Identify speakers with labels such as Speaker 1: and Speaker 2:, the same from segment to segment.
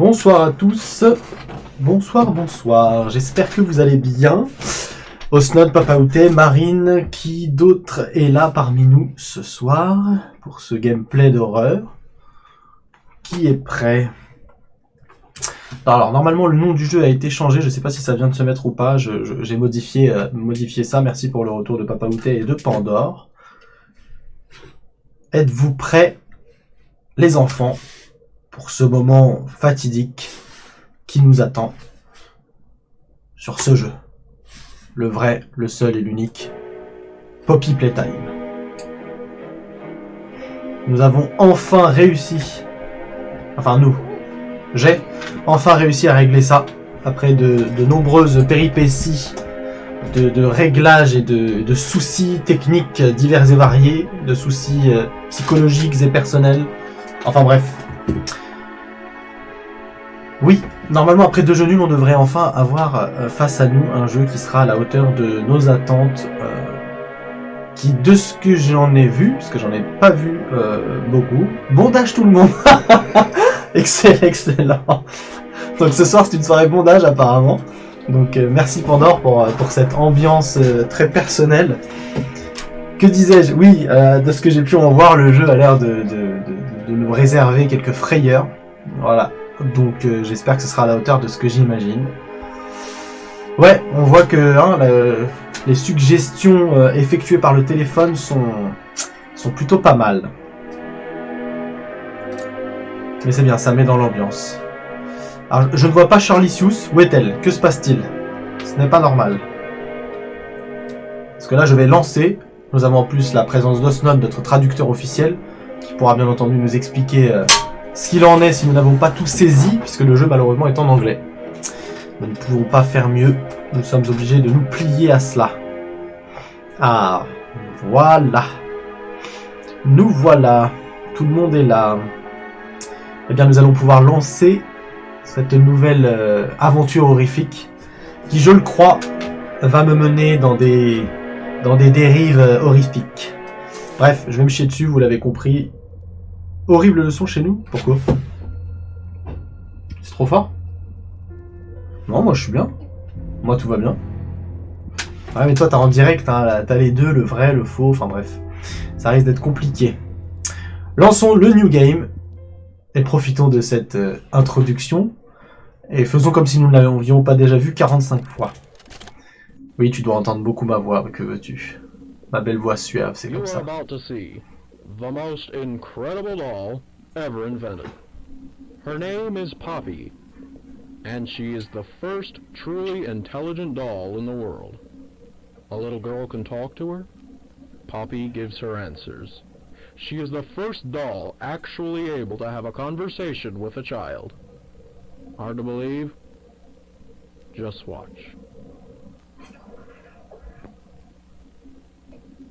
Speaker 1: Bonsoir à tous. Bonsoir, bonsoir. J'espère que vous allez bien. Osnod, Papaouté, Marine, qui d'autre est là parmi nous ce soir pour ce gameplay d'horreur? Qui est prêt? Alors, normalement, le nom du jeu a été changé. Je ne sais pas si ça vient de se mettre ou pas. J'ai modifié ça. Merci pour le retour de Papaouté et de Pandore. Êtes-vous prêts, les enfants, pour ce moment fatidique qui nous attend sur ce jeu? Le vrai, le seul et l'unique Poppy Playtime. Nous avons enfin réussi, j'ai enfin réussi à régler ça après de nombreuses péripéties de réglages et de soucis techniques divers et variés, de soucis psychologiques et personnels. Enfin bref. Oui, normalement après 2 jeux nuls, on devrait enfin avoir face à nous un jeu qui sera à la hauteur de nos attentes, qui, de ce que j'en ai vu, parce que j'en ai pas vu beaucoup, bondage tout le monde. Excellent. Donc ce soir c'est une soirée bondage apparemment. Donc merci Pandore pour cette ambiance très personnelle. Que disais-je? Oui, de ce que j'ai pu en voir, le jeu a l'air de nous réserver quelques frayeurs. Voilà. Donc j'espère que ce sera à la hauteur de ce que j'imagine. Ouais, on voit que les suggestions effectuées par le téléphone sont plutôt pas mal. Mais c'est bien, ça met dans l'ambiance. Alors, je ne vois pas Charlicius. Où est-elle? Que se passe-t-il? Ce n'est pas normal. Parce que là, je vais lancer. Nous avons en plus la présence d'Osnod, notre traducteur officiel, qui pourra bien entendu nous expliquer ce qu'il en est si nous n'avons pas tout saisi, puisque le jeu malheureusement est en anglais. Nous ne pouvons pas faire mieux. Nous sommes obligés de nous plier à cela. Ah, voilà. Nous voilà. Tout le monde est là. Eh bien, nous allons pouvoir lancer cette nouvelle aventure horrifique qui, je le crois, va me mener dans des dérives horrifiques. Bref, je vais me chier dessus, vous l'avez compris. Horrible leçon chez nous. Pourquoi? C'est trop fort? Non, moi je suis bien. Moi tout va bien. Ouais, mais toi t'as en direct, hein, t'as les deux, le vrai, le faux, enfin bref. Ça risque d'être compliqué. Lançons le new game. Et profitons de cette introduction. Et faisons comme si nous ne l'avions pas déjà vu 45 fois. Oui, tu dois entendre beaucoup ma voix, que veux-tu? Ma belle voix suave, c'est comme ça.
Speaker 2: The most incredible doll ever invented. Her name is Poppy, and she is the first truly intelligent doll in the world. A little girl can talk to her. Poppy gives her answers. She is the first doll actually able to have a conversation with a child. Hard to believe? Just watch.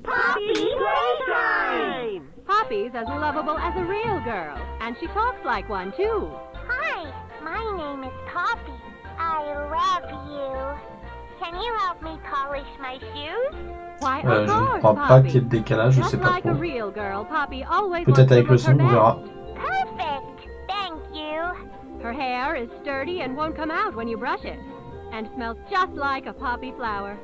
Speaker 3: Poppy Playtime!
Speaker 4: Poppy's as lovable as a real girl, and she talks like one too.
Speaker 3: Hi, my name is Poppy. I love you. Can you help me polish my shoes?
Speaker 4: Why,
Speaker 1: Je
Speaker 4: of
Speaker 1: ne
Speaker 4: course,
Speaker 1: crois pas
Speaker 4: Poppy.
Speaker 1: qu'il y ait de décalage, je sais
Speaker 4: Just
Speaker 1: pas
Speaker 4: like a
Speaker 1: trop.
Speaker 4: real girl, Poppy always
Speaker 1: Peut-être
Speaker 4: wants to
Speaker 1: avec le
Speaker 4: look
Speaker 1: son,
Speaker 4: her
Speaker 1: on verra.
Speaker 4: best.
Speaker 3: Perfect. Thank you.
Speaker 4: Her hair is sturdy and won't come out when you brush it, and smells just like a poppy flower.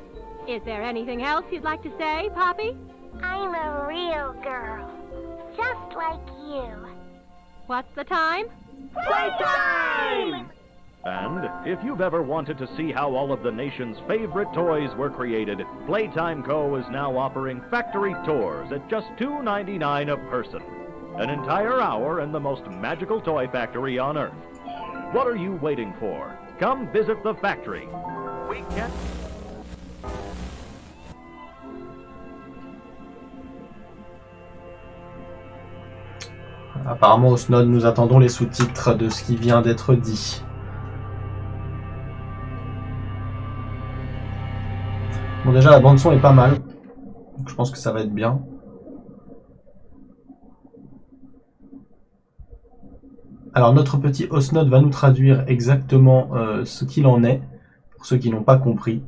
Speaker 4: Is there anything else you'd like to say, Poppy?
Speaker 3: I'm a real girl. Just like you.
Speaker 4: What's the time?
Speaker 3: Playtime!
Speaker 5: And if you've ever wanted to see how all of the nation's favorite toys were created, Playtime Co. is now offering factory tours at just $2.99 a person. An entire hour in the most magical toy factory on Earth. What are you waiting for? Come visit the factory. We can't...
Speaker 1: Apparemment au Snod, nous attendons les sous-titres de ce qui vient d'être dit. Bon, déjà la bande son est pas mal, donc je pense que ça va être bien. Alors notre petit Osnod va nous traduire exactement ce qu'il en est, pour ceux qui n'ont pas compris.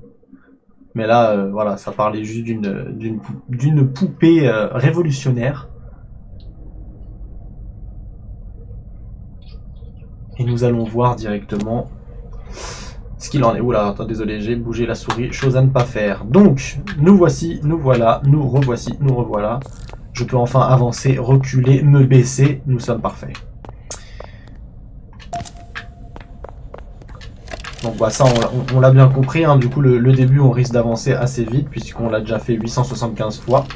Speaker 1: Mais là, voilà, ça parlait juste d'une poupée révolutionnaire. Et nous allons voir directement ce qu'il en est. Oula, attends, désolé, j'ai bougé la souris, chose à ne pas faire. Donc, nous voici, nous voilà, nous revoici, nous revoilà. Je peux enfin avancer, reculer, me baisser, nous sommes parfaits. Donc bah, ça, on l'a bien compris, hein. Du coup le début on risque d'avancer assez vite puisqu'on l'a déjà fait 875 fois.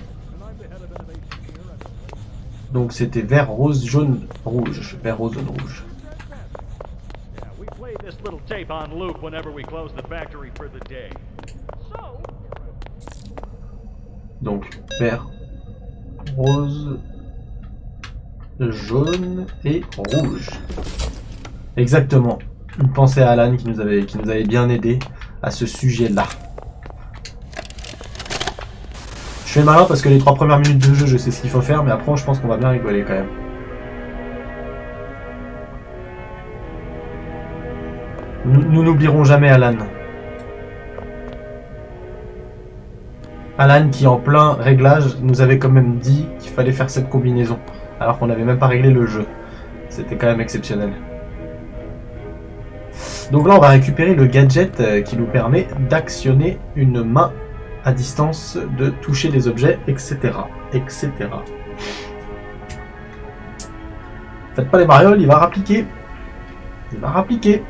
Speaker 1: Donc c'était vert, rose, jaune, rouge. Vert, rose, jaune, rouge. Donc vert, rose, jaune et rouge. Exactement. Une pensée à Alan qui nous avait bien aidé à ce sujet-là. Je fais malin parce que les 3 premières minutes de jeu, je sais ce qu'il faut faire, mais après, je pense qu'on va bien rigoler quand même. Nous n'oublierons jamais Alan. Alan qui, en plein réglage, nous avait quand même dit qu'il fallait faire cette combinaison, alors qu'on n'avait même pas réglé le jeu. C'était quand même exceptionnel. Donc là, on va récupérer le gadget qui nous permet d'actionner une main à distance, de toucher des objets, etc. etc. Faites pas les marioles, il va rappliquer. Il va rappliquer.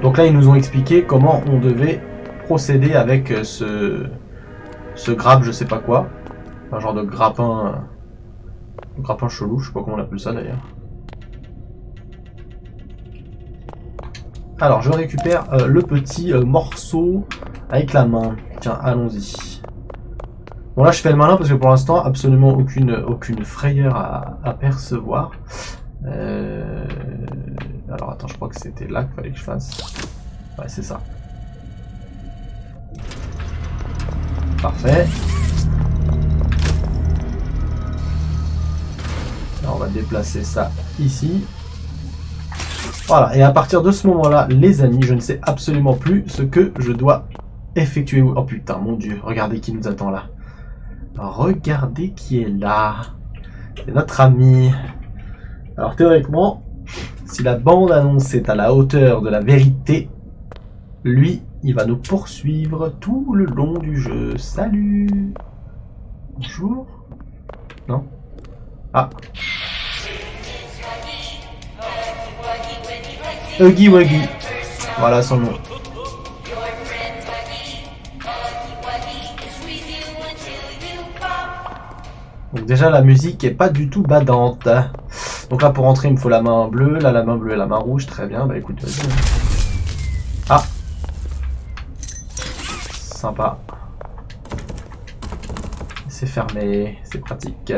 Speaker 1: Donc là, ils nous ont expliqué comment on devait procéder avec ce grappe, je sais pas quoi. Un genre de grappin chelou, je sais pas comment on appelle ça d'ailleurs. Alors je récupère le petit morceau avec la main. Tiens, allons-y. Bon là je fais le malin parce que pour l'instant absolument aucune frayeur à percevoir. Alors attends, je crois que c'était là qu'il fallait que je fasse. Ouais, c'est ça. Parfait. On va déplacer ça ici. Voilà, et à partir de ce moment-là, les amis, je ne sais absolument plus ce que je dois effectuer. Oh putain, mon dieu, regardez qui nous attend là. Regardez qui est là. C'est notre ami. Alors théoriquement, si la bande-annonce est à la hauteur de la vérité, lui, il va nous poursuivre tout le long du jeu. Salut. Bonjour. Non. Ah. Huggy Wuggy. Voilà son nom. Donc déjà la musique est pas du tout badante. Donc là pour entrer il me faut la main bleue, là la main bleue et la main rouge, très bien, bah écoute vas-y. Ah. Sympa. C'est fermé, c'est pratique.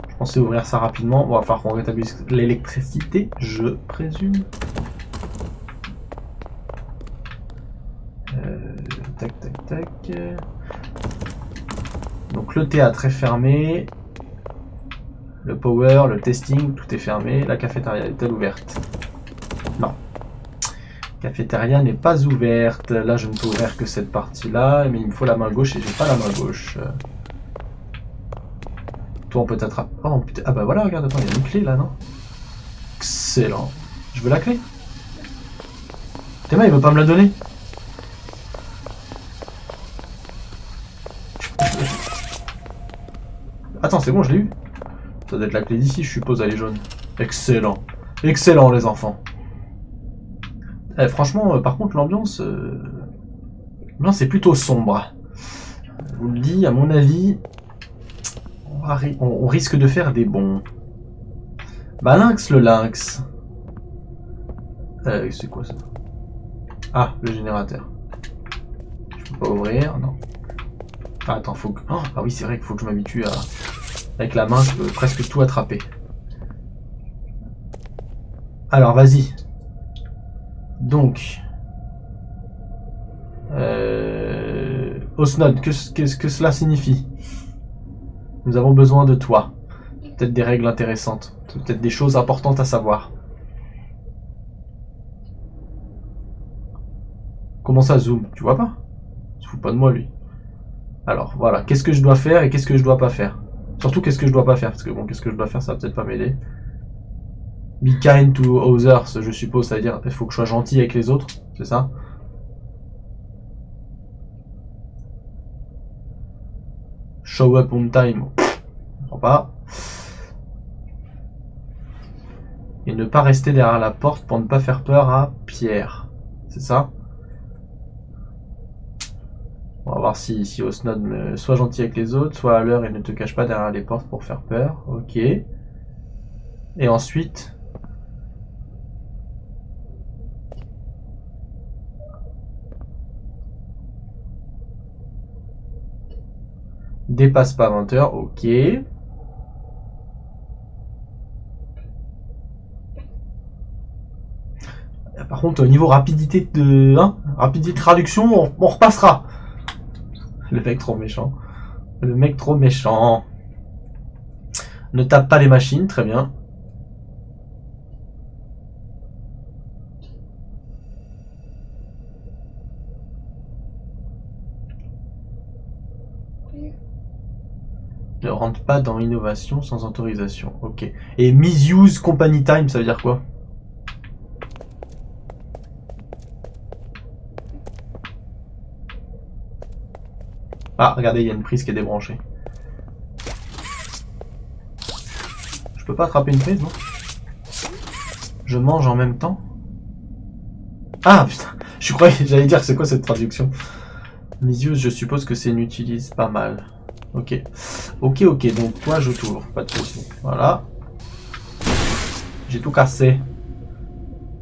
Speaker 1: Je pensais ouvrir ça rapidement. Bon, il va falloir qu'on rétablisse l'électricité, je présume. Tac, tac, tac. Donc le théâtre est fermé. Le power, le testing, tout est fermé. La cafétéria est-elle ouverte? Non. La cafétéria n'est pas ouverte. Là, je ne peux ouvrir que cette partie-là. Mais il me faut la main gauche et j'ai pas la main gauche. Toi, on peut t'attraper. Oh putain. Ah bah voilà, regarde, attends, il y a une clé là, non? Excellent. Je veux la clé. Théma, il veut pas me la donner. Attends, c'est bon, je l'ai eu. Ça doit être la clé d'ici, je suppose, elle est jaune. Excellent. Excellent, les enfants. Eh, franchement, par contre, l'ambiance est plutôt sombre. Je vous le dis, à mon avis, on risque de faire des bons. Bah, lynx, le lynx. C'est quoi ça? Ah, le générateur. Je peux pas ouvrir, non. Ah, attends, faut que... Oh, ah oui, c'est vrai qu'il faut que je m'habitue à... Avec la main, je peux presque tout attraper. Alors, vas-y. Donc... Osnod, qu'est-ce que cela signifie? Nous avons besoin de toi. Peut-être des règles intéressantes. Peut-être des choses importantes à savoir. Comment ça, zoom? Tu vois pas? Il se fout pas de moi, lui. Alors, voilà. Qu'est-ce que je dois faire et qu'est-ce que je dois pas faire? Surtout, qu'est-ce que je dois pas faire? Parce que bon, qu'est-ce que je dois faire, ça va peut-être pas m'aider. Be kind to others, je suppose, ça veut dire il faut que je sois gentil avec les autres, c'est ça? Show up on time. Je comprends pas. Et ne pas rester derrière la porte pour ne pas faire peur à Pierre. C'est ça? On va voir si Osnod soit gentil avec les autres, soit à l'heure et ne te cache pas derrière les portes pour faire peur. Ok. Et ensuite... Dépasse pas 20 heures, ok. Par contre, au niveau rapidité de... rapidité de traduction, on repassera. Le mec trop méchant. Le mec trop méchant. Ne tape pas les machines, très bien. Ne rentre pas dans innovation sans autorisation. Ok. Et misuse company time, ça veut dire quoi? Ah, regardez, il y a une prise qui est débranchée. Je peux pas attraper une prise, non? Je mange en même temps? Ah, putain. Je croyais, j'allais dire, c'est quoi cette traduction? Misuse, je suppose que c'est une utilise pas mal. Ok. Ok, donc toi, je t'ouvre. Pas de soucis. Voilà. J'ai tout cassé.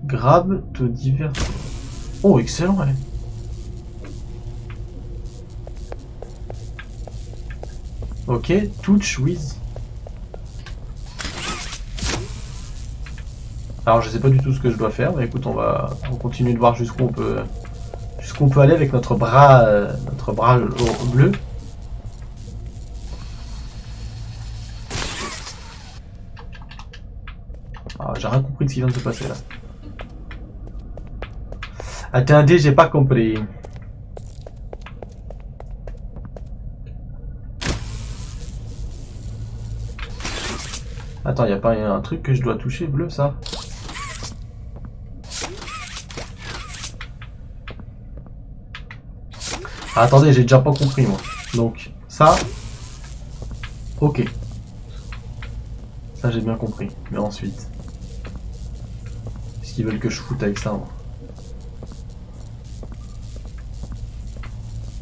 Speaker 1: Grab, te divers... Oh, excellent, allez. Ok, touch with. Alors je sais pas du tout ce que je dois faire, mais écoute, on continue de voir jusqu'où on peut aller avec notre bras bleu. Ah, j'ai rien compris de ce qui vient de se passer là. Attendez, j'ai pas compris. Attends, y a pas un truc que je dois toucher bleu, ça? Ah, attendez, j'ai déjà pas compris, moi. Donc, ça... Ok. Ça, j'ai bien compris. Mais ensuite... Qu'est-ce qu'ils veulent que je foute avec ça, moi?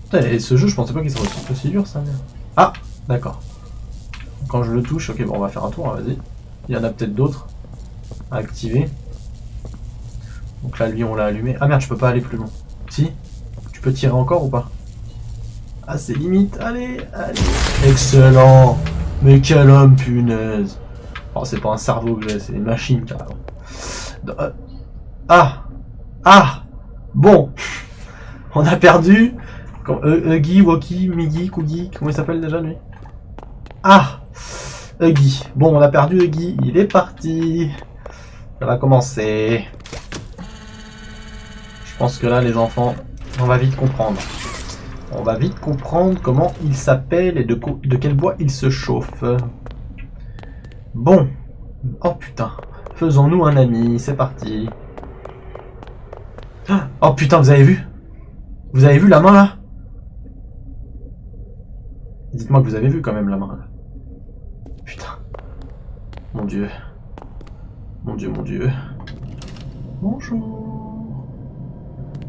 Speaker 1: Putain, et ce jeu, je pensais pas qu'il serait aussi dur, ça, merde. Ah, d'accord. Quand je le touche, ok, bon, on va faire un tour, hein, vas-y. Il y en a peut-être d'autres à activer. Donc là, lui, on l'a allumé. Ah merde, je peux pas aller plus loin. Si? Tu peux tirer encore ou pas? Ah, c'est limite. Allez, allez. Excellent. Mais quel homme, punaise. Oh, c'est pas un cerveau que j'ai, c'est une machine, carrément. Ah. Ah. Bon. On a perdu. Huggy, Woki, Miggy, Kugi. Comment il s'appelle déjà, lui? Ah. Huggy. Bon, on a perdu Huggy. Il est parti. Ça va commencer. Je pense que là, les enfants, on va vite comprendre. On va vite comprendre comment il s'appelle et de quel bois il se chauffe. Bon. Oh putain. Faisons-nous un ami. C'est parti. Oh putain, vous avez vu? Vous avez vu la main là? Dites-moi que vous avez vu quand même la main là. Putain. Mon dieu. Mon dieu, mon dieu. Bonjour.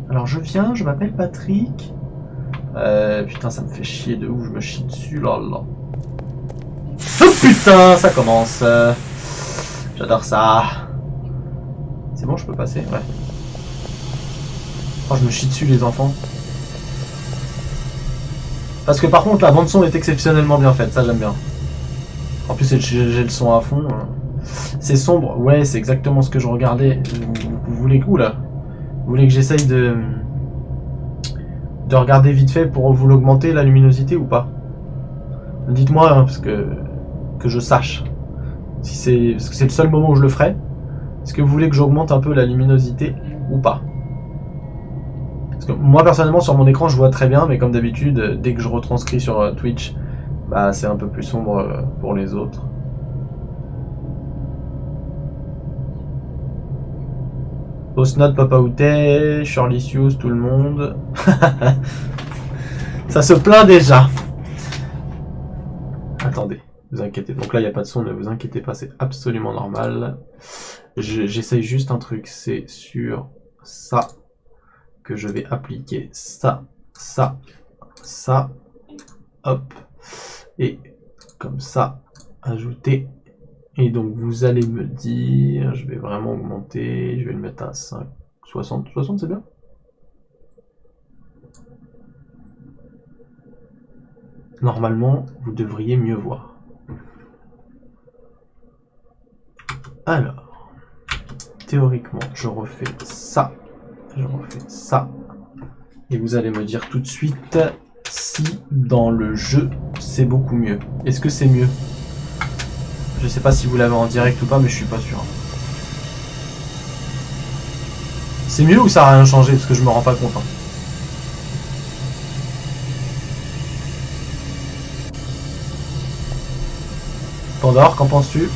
Speaker 1: Alors je viens, je m'appelle Patrick. Putain, ça me fait chier de ouf, je me chie dessus, là là. Oh putain, ça commence. J'adore ça. C'est bon, je peux passer? Ouais. Oh, je me chie dessus, les enfants. Parce que par contre, la bande son est exceptionnellement bien faite, ça j'aime bien. En plus, j'ai le son à fond. C'est sombre, ouais, c'est exactement ce que je regardais. Vous voulez que où là? Vous voulez que j'essaye de regarder vite fait pour vous l'augmenter la luminosité ou pas? Dites-moi, hein, parce que je sache. Si c'est parce que c'est le seul moment où je le ferai. Est-ce que vous voulez que j'augmente un peu la luminosité ou pas? Parce que moi personnellement sur mon écran je vois très bien, mais comme d'habitude, dès que je retranscris sur Twitch, bah c'est un peu plus sombre pour les autres. Osnod, Papa Outé, Shirlicious, tout le monde. Ça se plaint déjà. Attendez, vous inquiétez. Donc là, il n'y a pas de son, ne vous inquiétez pas, c'est absolument normal. J'essaye juste un truc, c'est sur ça que je vais appliquer. Ça, hop. Et comme ça, ajouter. Et donc vous allez me dire, je vais vraiment augmenter, je vais le mettre à 5, 60 c'est bien. Normalement, vous devriez mieux voir. Alors, théoriquement, je refais ça, et vous allez me dire tout de suite si dans le jeu c'est beaucoup mieux. Est-ce que c'est mieux ? Je sais pas si vous l'avez en direct ou pas, mais je suis pas sûr. C'est mieux ou ça a rien changé parce que je me rends pas compte. Hein. Pandore, qu'en penses-tu?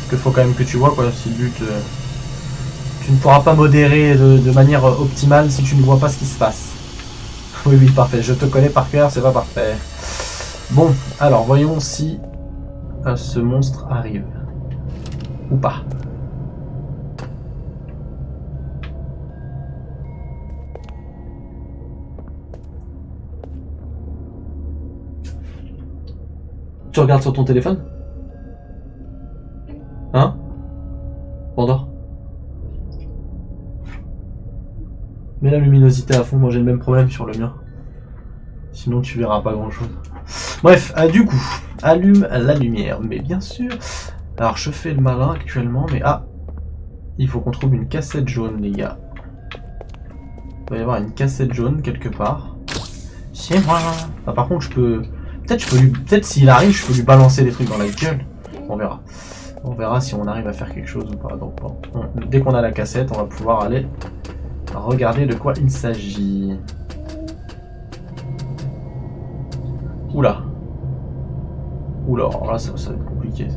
Speaker 1: Parce qu'il faut quand même que tu vois quoi, si le but... tu ne pourras pas modérer de manière optimale si tu ne vois pas ce qui se passe. Oui, oui, parfait. Je te connais par cœur, c'est pas parfait. Bon, alors voyons si ce monstre arrive. Ou pas. Tu regardes sur ton téléphone? Hein? Pandore? Mets la luminosité à fond, moi j'ai le même problème sur le mien. Sinon tu verras pas grand chose. Bref, du coup, allume la lumière, mais bien sûr. Alors je fais le malin actuellement, mais il faut qu'on trouve une cassette jaune, les gars. Il doit y avoir une cassette jaune quelque part. C'est moi. Ah, par contre, je peux... Peut-être s'il arrive, je peux lui balancer des trucs dans la gueule. On verra. On verra si on arrive à faire quelque chose ou pas. Donc, bon. Dès qu'on a la cassette, on va pouvoir aller regarder de quoi il s'agit. Oula. Oula, alors là, ça va être compliqué. Ça.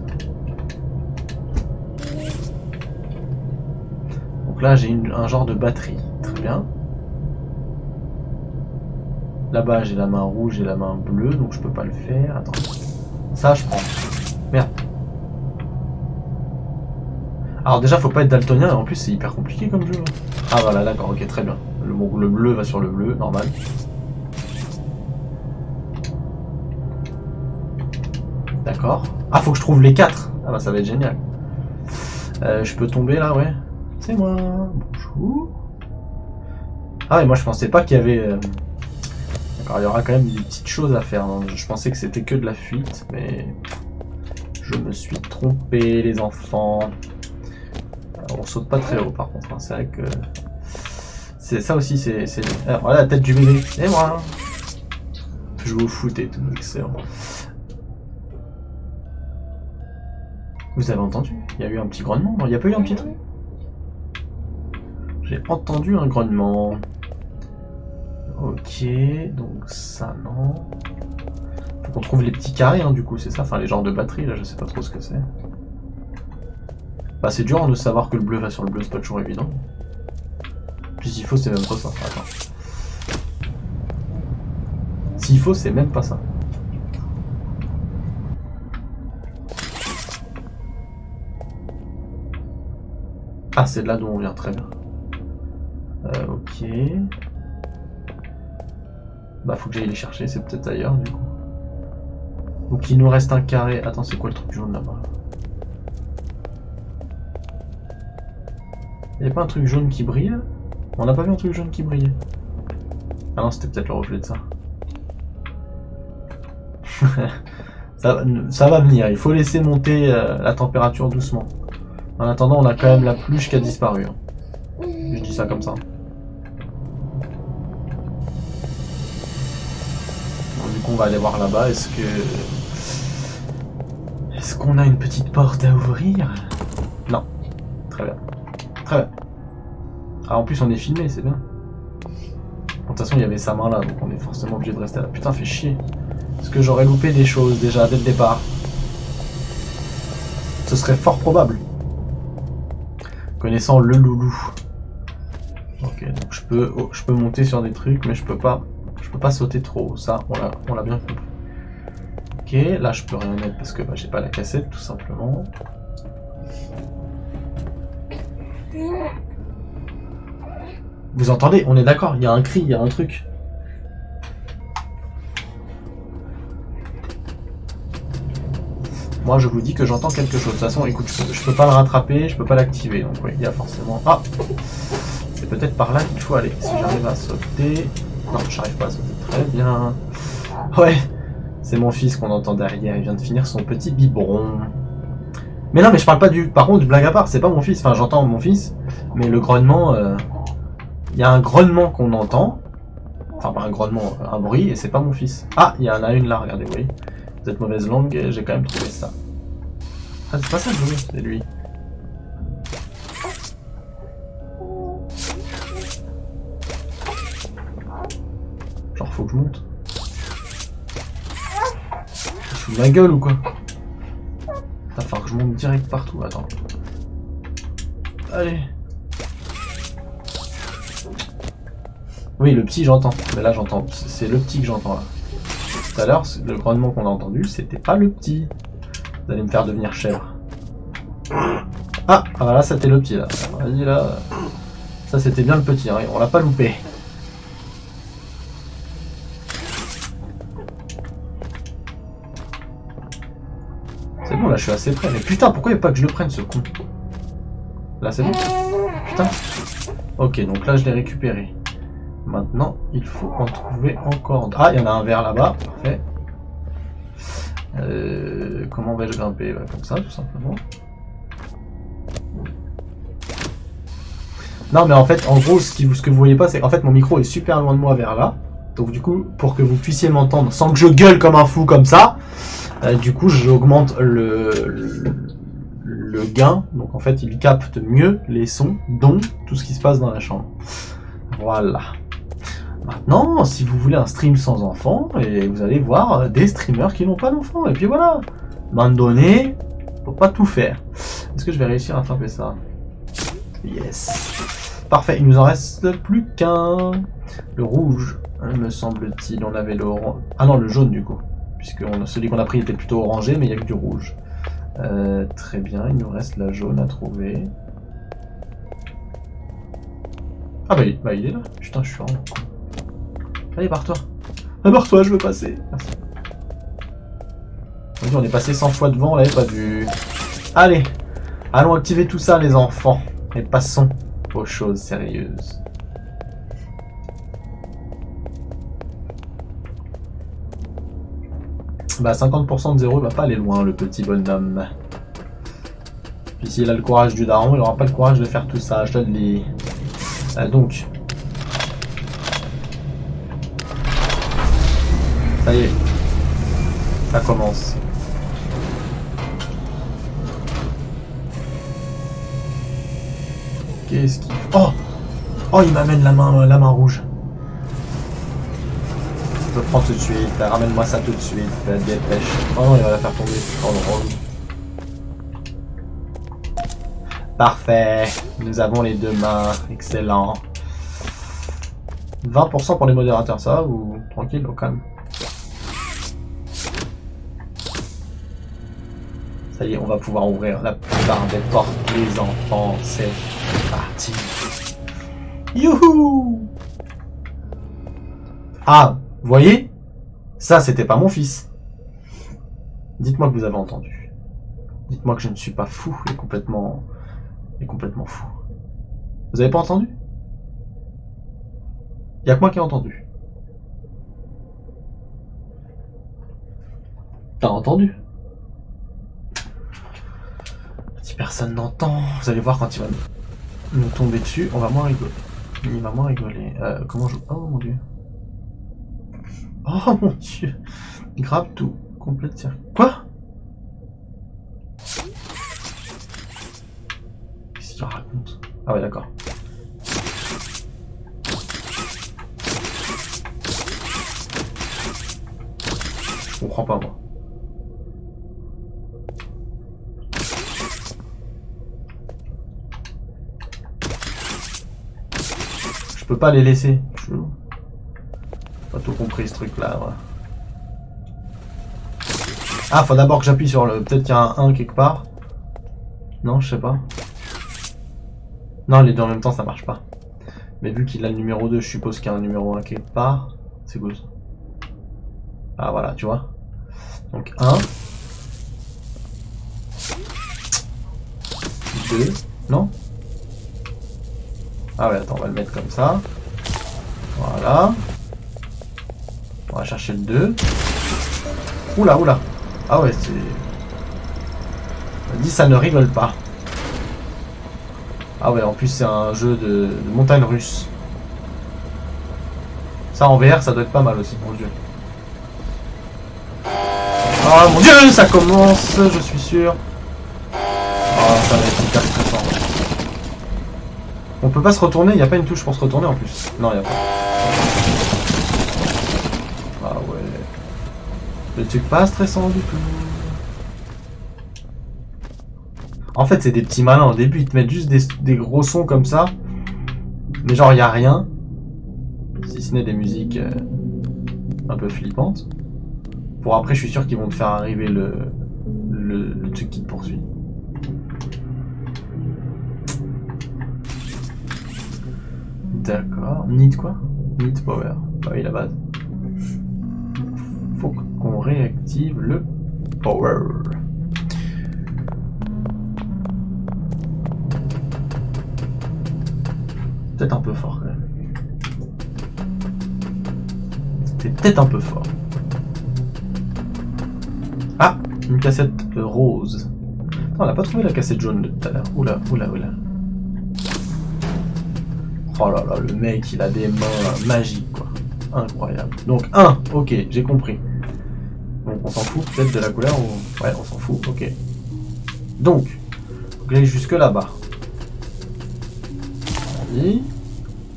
Speaker 1: Donc là, j'ai un genre de batterie. Très bien. Là-bas, j'ai la main rouge et la main bleue, donc je peux pas le faire. Attends. Ça, je prends. Merde. Alors déjà, faut pas être daltonien, et en plus, c'est hyper compliqué comme jeu. Ah voilà, d'accord, ok, très bien. Le bleu va sur le bleu, normal. D'accord. Ah, faut que je trouve les 4. Ah bah ça va être génial. Je peux tomber là, ouais. C'est moi. Bonjour. Ah ouais, moi je pensais pas qu'il y avait... D'accord, il y aura quand même des petites choses à faire. Non, je pensais que c'était que de la fuite, mais... Je me suis trompé, les enfants. Alors, on saute pas très haut par contre, hein. C'est vrai que... Ça aussi, c'est... Alors, voilà la tête du bébé. C'est moi. Je joue au foot et tout, excellent. Vous avez entendu? Il y a eu un petit grognement? Non, il n'y a pas eu un petit truc? J'ai entendu un grognement. Ok, donc ça non. Faut qu'on trouve les petits carrés, hein, du coup, c'est ça? Enfin, les genres de batterie, là, je sais pas trop ce que c'est. Bah, c'est dur hein, de savoir que le bleu va sur le bleu, c'est pas toujours évident. Puis s'il faut, c'est même pas ça. Attends. S'il faut, c'est même pas ça. Ah, c'est de là d'où on vient, très bien. Ok. Bah, faut que j'aille les chercher, c'est peut-être ailleurs, du coup. Donc, il nous reste un carré. Attends, c'est quoi le truc jaune là-bas? Il n'y a pas un truc jaune qui brille? On n'a pas vu un truc jaune qui brillait? Ah non, c'était peut-être le reflet de ça. Ça va venir, il faut laisser monter la température doucement. En attendant, on a quand même la pluche qui a disparu. Hein. Je dis ça comme ça. Bon, du coup, on va aller voir là-bas. Est-ce qu'on a une petite porte à ouvrir? Non. Très bien. Très bien. Ah, en plus, on est filmé, c'est bien. Bon, de toute façon, il y avait sa main là, donc on est forcément obligé de rester là. Putain, fait chier. Est-ce que j'aurais loupé des choses déjà dès le départ? Ce serait fort probable. Connaissant le loulou. Ok, donc je peux monter sur des trucs, mais je peux pas sauter trop. Ça, on l'a bien compris. Ok, là je peux rien mettre parce que bah, j'ai pas la cassette tout simplement. Vous entendez? On est d'accord, il y a un cri, il y a un truc. Moi je vous dis que j'entends quelque chose. De toute façon, écoute, je peux pas le rattraper, je peux pas l'activer. Donc oui, il y a forcément... Ah! C'est peut-être par là qu'il faut aller. Si j'arrive à sauter... Non, j'arrive pas à sauter. Très bien. Ouais, c'est mon fils qu'on entend derrière. Il vient de finir son petit biberon. Mais non, mais je parle pas du... Par contre, blague à part, c'est pas mon fils. Enfin, j'entends mon fils. Mais le grognement... Il y a un grognement qu'on entend. Enfin, pas un grognement, un bruit. Et c'est pas mon fils. Ah, il y en a une là, regardez, vous voyez. Cette mauvaise langue, j'ai quand même trouvé ça. Ah, c'est pas ça le jeu, c'est lui. Genre, faut que je monte. Je fous de ma gueule ou quoi? Il va falloir que je monte direct partout, attends. Allez. Oui, le petit, j'entends. Mais là, j'entends. C'est le petit que j'entends là. Tout à l'heure, le grognement qu'on a entendu, c'était pas le petit. Vous allez me faire devenir chèvre. Ah, là, c'était le petit là. Vas-y là. Ça, c'était bien le petit, hein. On l'a pas loupé. C'est bon, là, je suis assez près. Mais putain, pourquoi il n'y a pas que je le prenne, ce con? Là, c'est bon. Putain. Ok, donc là, je l'ai récupéré. Maintenant, il faut en trouver encore. Ah, il y en a un vert là-bas. Parfait. Comment vais-je grimper? Bah, comme ça, tout simplement. Non, mais en fait, en gros, ce que vous voyez pas, c'est qu'en fait, mon micro est super loin de moi vers là. Donc, du coup, pour que vous puissiez m'entendre sans que je gueule comme un fou comme ça, du coup, j'augmente le gain. Donc, en fait, il capte mieux les sons, dont tout ce qui se passe dans la chambre. Voilà. Maintenant, si vous voulez un stream sans enfants, et vous allez voir des streamers qui n'ont pas d'enfants. Et puis voilà. À un moment donné, faut pas tout faire. Est-ce que je vais réussir à attraper ça? Yes. Parfait, il nous en reste plus qu'un. Le rouge, me semble-t-il. On avait le orange. Ah non, le jaune du coup. Puisque celui qu'on a pris était plutôt orangé, mais il y a que du rouge. Très bien, il nous reste la jaune à trouver. Ah bah il est là. Putain, je suis vraiment con. Allez, barre-toi. Ah, barre-toi, je veux passer. Merci. On est passé 100 fois devant, on l'avait pas vu. Allez, allons activer tout ça, les enfants. Et passons aux choses sérieuses. Bah, 50% de 0, il va pas aller loin, le petit bonhomme. Puis s'il a le courage du daron, il aura pas le courage de faire tout ça, je te le dis. Donc... Ça y est, ça commence. Qu'est-ce qu'il... Oh! Oh, il m'amène la main rouge. Je le prends tout de suite, ramène-moi ça tout de suite, dépêche. Oh non, il va la faire tomber. Oh, drôle. Parfait, nous avons les deux mains, excellent. 20% pour les modérateurs, ça va ou tranquille, au calme? Ça y est, on va pouvoir ouvrir la plupart des portes, les enfants, c'est parti. Youhou! Ah, vous voyez? Ça, c'était pas mon fils. Dites-moi que vous avez entendu. Dites-moi que je ne suis pas fou et complètement fou. Vous avez pas entendu? Il y a que moi qui ai entendu. T'as entendu? Si personne n'entend, vous allez voir quand il va nous tomber dessus, on va moins rigoler. Il va moins rigoler. Comment je... Oh mon dieu. Oh mon dieu. Grave tout. Complète circuit. Quoi? Qu'est-ce qu'il raconte? Ah ouais, d'accord. Je comprends pas moi. Je peux pas les laisser. J'ai pas tout compris ce truc là. Ouais. Ah, faut d'abord que j'appuie sur le... Peut-être qu'il y a un 1 quelque part. Non, je sais pas. Non, les deux en même temps ça marche pas. Mais vu qu'il a le numéro 2, je suppose qu'il y a un numéro 1 quelque part. C'est good. Ah voilà, tu vois. Donc 1. 2. Non? Ah ouais, attends, on va le mettre comme ça. Voilà. On va chercher le 2. Oula, oula. Ah ouais, c'est... On dit ça ne rigole pas. Ah ouais, en plus c'est un jeu de montagne russe. Ça en VR, ça doit être pas mal aussi, mon dieu. Oh mon dieu, ça commence, je suis sûr. Oh, ça va être hyper stressant. On peut pas se retourner, il n'y a pas une touche pour se retourner en plus. Non, il n'y a pas. Ah ouais. Le truc pas stressant du tout. En fait, c'est des petits malins au début, ils te mettent juste des gros sons comme ça. Mais genre, il n'y a rien. Si ce n'est des musiques un peu flippantes. Pour après, je suis sûr qu'ils vont te faire arriver le truc qui te poursuit. D'accord. Need quoi? Need power. Bah oui, la base. Faut qu'on réactive le power. Peut-être un peu fort quand même. C'est peut-être un peu fort. Ah, une cassette rose. Non, on n'a pas trouvé la cassette jaune de tout à l'heure. Oula, oula, oula. Oh là là, le mec, il a des mains magiques, quoi. Incroyable. Donc, 1, ok, j'ai compris. Donc, on s'en fout peut-être de la couleur ou... Ouais, on s'en fout, ok. Donc, faut que j'aille jusque là-bas. Vas-y.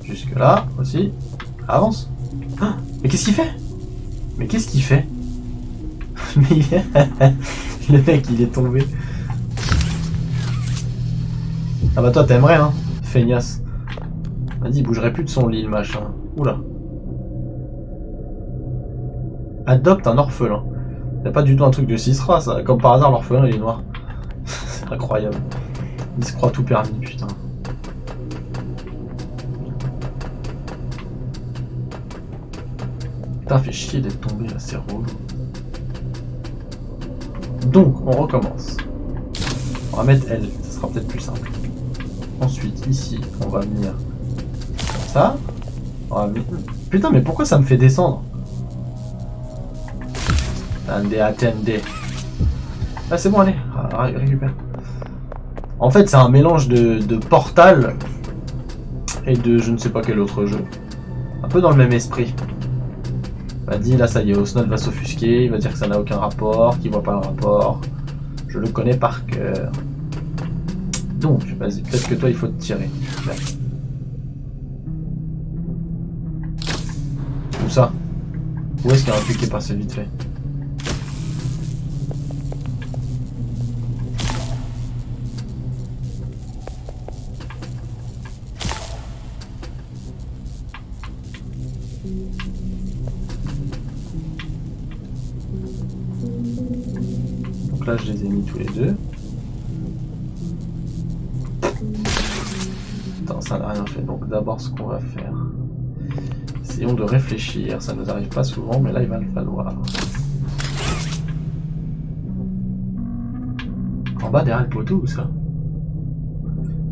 Speaker 1: Jusque là, aussi. Avance. Ah, mais qu'est-ce qu'il fait? Mais qu'est-ce qu'il fait? Mais le mec, il est tombé. Ah bah toi, t'aimerais, hein, feignasse. Vas-y, il bougerait plus de son lit, le machin. Oula. Adopte un orphelin. C'est pas du tout un truc de Cisra, ça. Comme par hasard, l'orphelin, il est noir. C'est incroyable. Il se croit tout permis, putain. Putain, fait chier d'être tombé, là, c'est relou. Donc, on recommence. On va mettre L, ça sera peut-être plus simple. Ensuite, ici, on va venir comme ça. On va venir... Putain, mais pourquoi ça me fait descendre? Attendez. Ah, c'est bon, allez, récupère. En fait, c'est un mélange de Portal et de je ne sais pas quel autre jeu. Un peu dans le même esprit. Il m'a dit, là, ça y est, Osnod va s'offusquer, il va dire que ça n'a aucun rapport, qu'il voit pas le rapport. Je le connais par cœur. Donc, vas-y, peut-être que toi, il faut te tirer. Là. Où ça? Où est-ce qu'il y a un truc qui est passé vite fait? Donc là, je les ai mis tous les deux. Attends, ça n'a rien fait. Donc d'abord, ce qu'on va faire, essayons de réfléchir. Ça nous arrive pas souvent, mais là, il va le falloir. En bas, derrière le poteau, ou ça?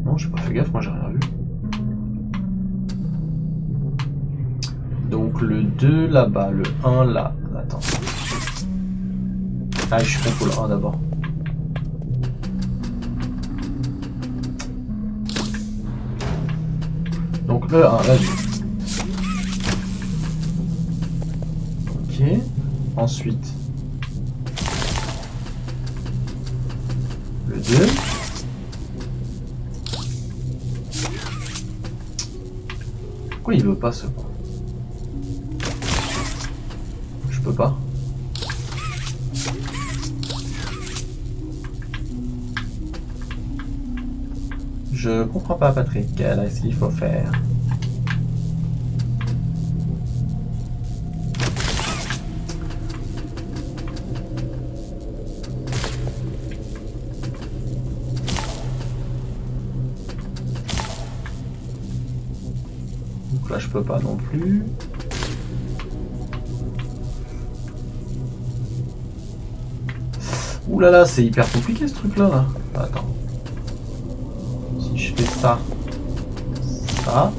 Speaker 1: Non, j'ai pas fait gaffe, moi j'ai rien vu. Donc le 2 là-bas, le 1 là. Attends. Ah, je suis pas pour le 1 d'abord. Donc le 1, vas-y. Ok. Ensuite. Le 2. Pourquoi il veut pas ce coup? Je peux pas. Je comprends pas, Patrick. Qu'est-ce qu'il faut faire? Donc là, je peux pas non plus. Ouh là là, c'est hyper compliqué ce truc-là. Là. Attends. Si je fais ça, ça.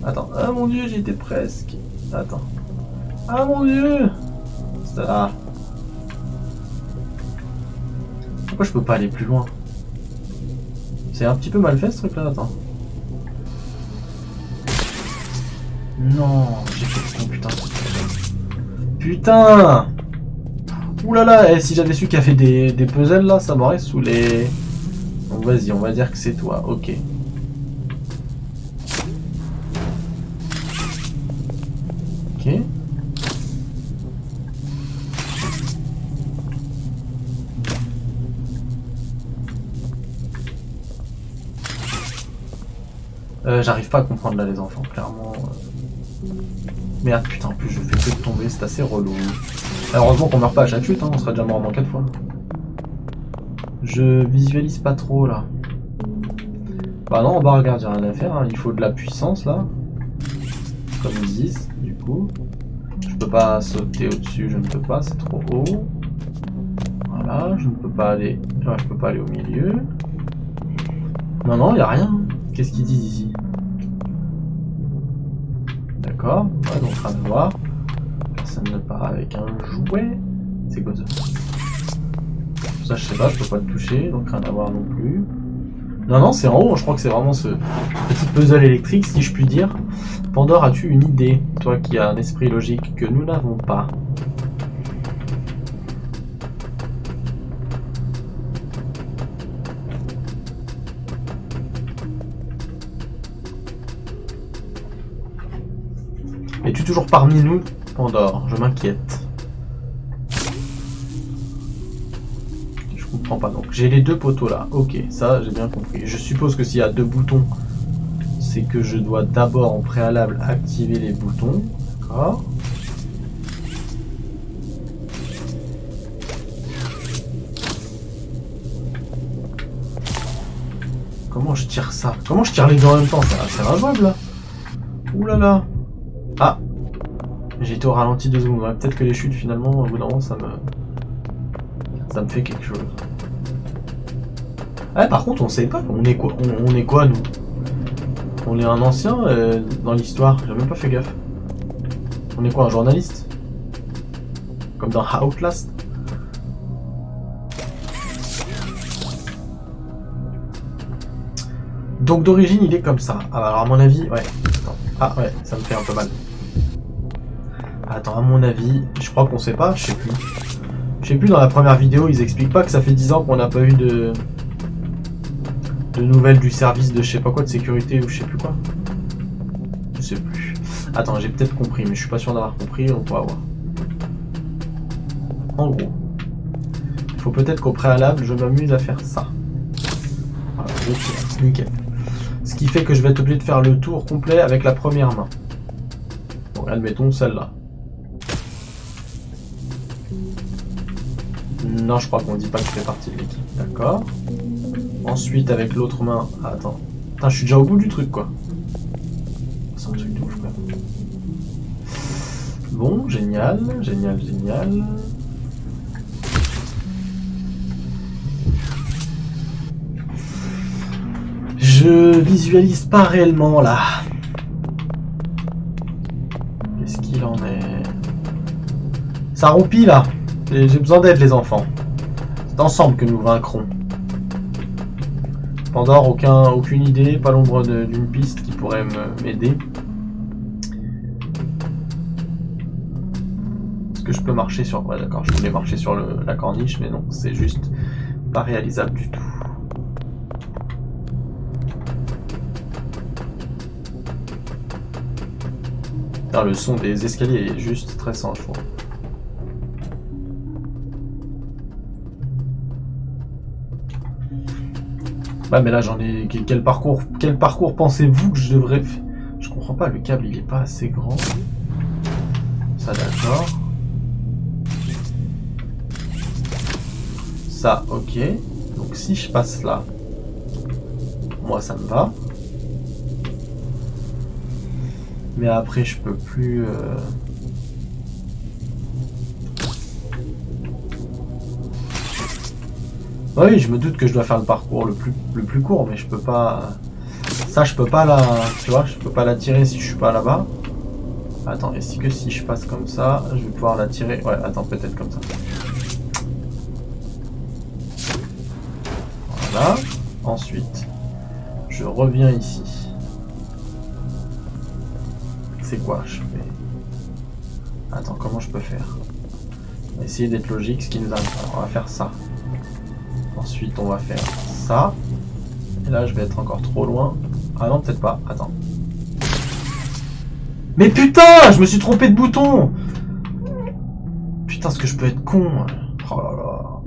Speaker 1: Attends. Ah mon dieu, j'y étais presque. Attends. Ah mon dieu. Ça. Pourquoi je peux pas aller plus loin? C'est un petit peu mal fait ce truc-là. Attends. Non, j'ai fait ton putain. Putain! Oulala, eh, si j'avais su qu'il y avait des puzzles là, ça m'aurait saoulé. Donc vas-y, on va dire que c'est toi, ok. Ok. J'arrive pas à comprendre là les enfants, clairement. Merde, putain, en plus je fais que de tomber, c'est assez relou. Heureusement qu'on meurt pas à chaque chute, hein, on serait déjà mort au moins 4 fois. Je visualise pas trop là. Bah non, en bas, regarde, y'a rien à faire, hein. Il faut de la puissance là. Comme ils disent, du coup. Je peux pas sauter au-dessus, je ne peux pas, c'est trop haut. Voilà, je ne peux pas aller. Ouais, je peux pas aller au milieu. Non, non, y'a rien. Qu'est-ce qu'ils disent ici? D'accord, ouais, donc rien à voir. Personne ne part avec un jouet. C'est quoi ça? Ça, je sais pas, je peux pas le toucher, donc rien à voir non plus. Non, non, c'est en haut, je crois que c'est vraiment ce petit puzzle électrique, si je puis dire. Pandore, as-tu une idée? Toi qui as un esprit logique que nous n'avons pas. Es-tu toujours parmi nous, Pandore? Je m'inquiète. Je comprends pas. Donc j'ai les deux poteaux là. Ok, ça j'ai bien compris. Je suppose que s'il y a deux boutons, c'est que je dois d'abord en préalable activer les boutons. D'accord. Comment je tire ça? Comment je tire les deux en même temps? C'est injouable là. Ouh là là. Ah, j'ai été au ralenti 2 secondes. Ouais, peut-être que les chutes finalement, au bout d'un moment, ça me fait quelque chose. Ah, par contre, on sait pas. On est quoi nous? On est un ancien dans l'histoire. J'ai même pas fait gaffe. On est quoi, un journaliste? Comme dans Outlast? Donc d'origine, il est comme ça. Ah, alors à mon avis, ouais. Ah ouais, ça me fait un peu mal. Attends, à mon avis, je crois qu'on sait pas, je sais plus. Je sais plus, dans la première vidéo, ils expliquent pas que ça fait 10 ans qu'on n'a pas eu de nouvelles du service de je sais pas quoi, de sécurité ou je sais plus quoi. Je sais plus. Attends, j'ai peut-être compris, mais je suis pas sûr d'avoir compris, on va voir. En gros, il faut peut-être qu'au préalable, je m'amuse à faire ça. Voilà, je tire, nickel. Ce qui fait que je vais être obligé de faire le tour complet avec la première main. Bon, admettons celle-là. Non, je crois qu'on dit pas que je fais partie de l'équipe. D'accord. Ensuite, avec l'autre main... Ah, attends. Putain, je suis déjà au bout du truc, quoi. C'est un truc de ouf, quoi. Bon, génial, génial, génial. Je visualise pas réellement là. Qu'est-ce qu'il en est? Ça roupille là. J'ai besoin d'aide les enfants. C'est ensemble que nous vaincrons. Pandore, aucune idée, pas l'ombre d'une piste qui pourrait m'aider. Est-ce que je peux marcher sur... Ouais d'accord, je voulais marcher sur la corniche, mais non, c'est juste pas réalisable du tout. Car le son des escaliers est juste très je trouve. Bah mais là j'en ai... Quel parcours pensez-vous que je devrais... Je comprends pas, le câble il est pas assez grand. Ça d'accord. Ça ok. Donc si je passe là, moi ça me va. Mais après je peux plus... Oui, je me doute que je dois faire le parcours le plus court, mais je peux pas... Ça, je peux pas la... Tu vois, je peux pas la tirer si je suis pas là-bas. Attends, est-ce que si je passe comme ça, je vais pouvoir la tirer? Ouais, attends, peut-être comme ça. Voilà. Ensuite, je reviens ici. C'est quoi je fais? Attends, comment je peux faire? On va essayer d'être logique, ce qui nous arrive. Alors, on va faire ça. Ensuite, on va faire ça. Et là, je vais être encore trop loin. Ah non, peut-être pas. Attends. Mais putain, je me suis trompé de bouton. Putain, ce que je peux être con. Oh là là.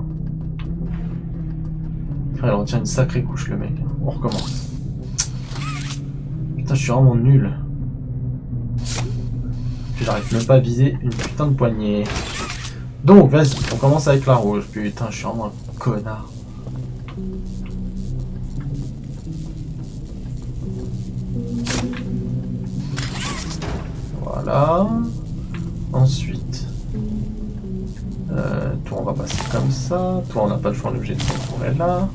Speaker 1: Il en tient une sacrée couche, le mec. On recommence. Putain, je suis vraiment nul. Puis j'arrive même pas à viser une putain de poignée. Donc, vas-y, on commence avec la rouge. Putain, je suis vraiment un connard. Voilà. Ensuite, toi on va passer comme ça. Toi on n'a pas le choix, on est obligé de contourner là.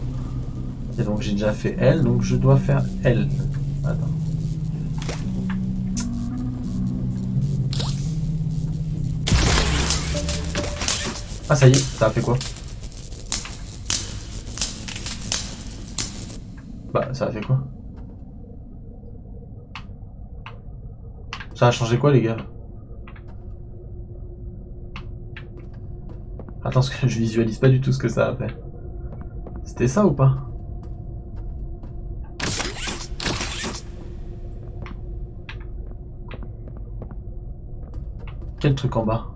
Speaker 1: Et donc j'ai déjà fait L, donc je dois faire L. Attends. Ah ça y est, ça a fait quoi? Bah ça a fait quoi? Ça a changé quoi les gars? Attends, parce que je visualise pas du tout ce que ça a fait. C'était ça ou pas? Quel truc en bas?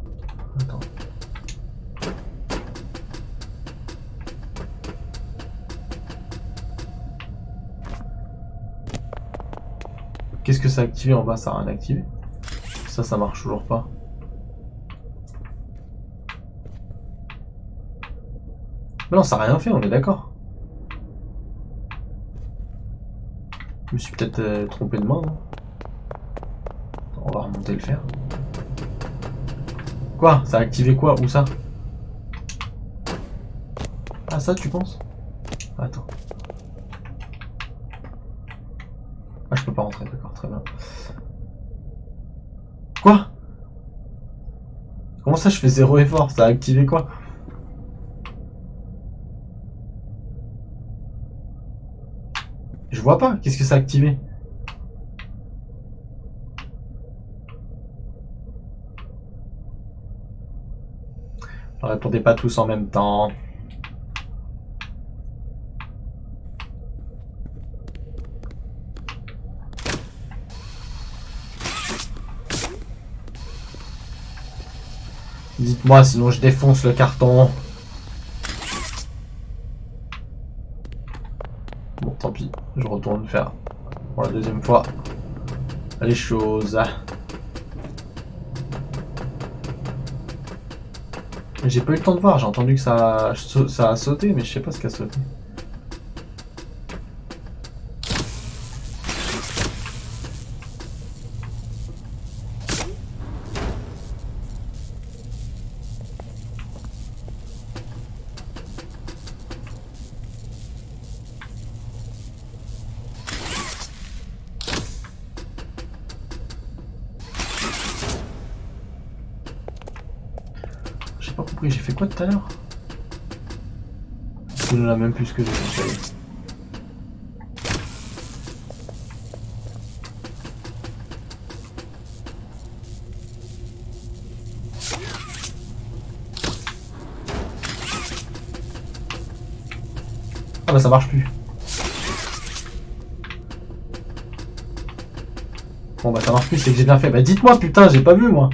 Speaker 1: Attends. Qu'est-ce que ça a activé en bas? Ça a rien activé. Ça marche toujours pas. Mais non, ça a rien fait, on est d'accord. Je me suis peut-être trompé de main, non? On va remonter le fer. Quoi? Ça a activé quoi? Où ça? Ah ça tu penses? Attends. Ah je peux pas rentrer, d'accord, très bien. Quoi? Comment ça je fais 0 effort? Ça a activé quoi? Je vois pas, qu'est-ce que ça a activé? Ne répondez pas tous en même temps. Dites-moi, sinon je défonce le carton. Bon, tant pis, je retourne faire pour la deuxième fois les choses. J'ai pas eu le temps de voir, j'ai entendu que ça a sauté, mais je sais pas ce qu'a sauté. J'ai pas compris, j'ai fait quoi tout à l'heure? Je ne l'ai même plus ce que j'ai fait. Ah bah ça marche plus. Bon bah ça marche plus, c'est que j'ai bien fait. Bah dites-moi putain, j'ai pas vu moi.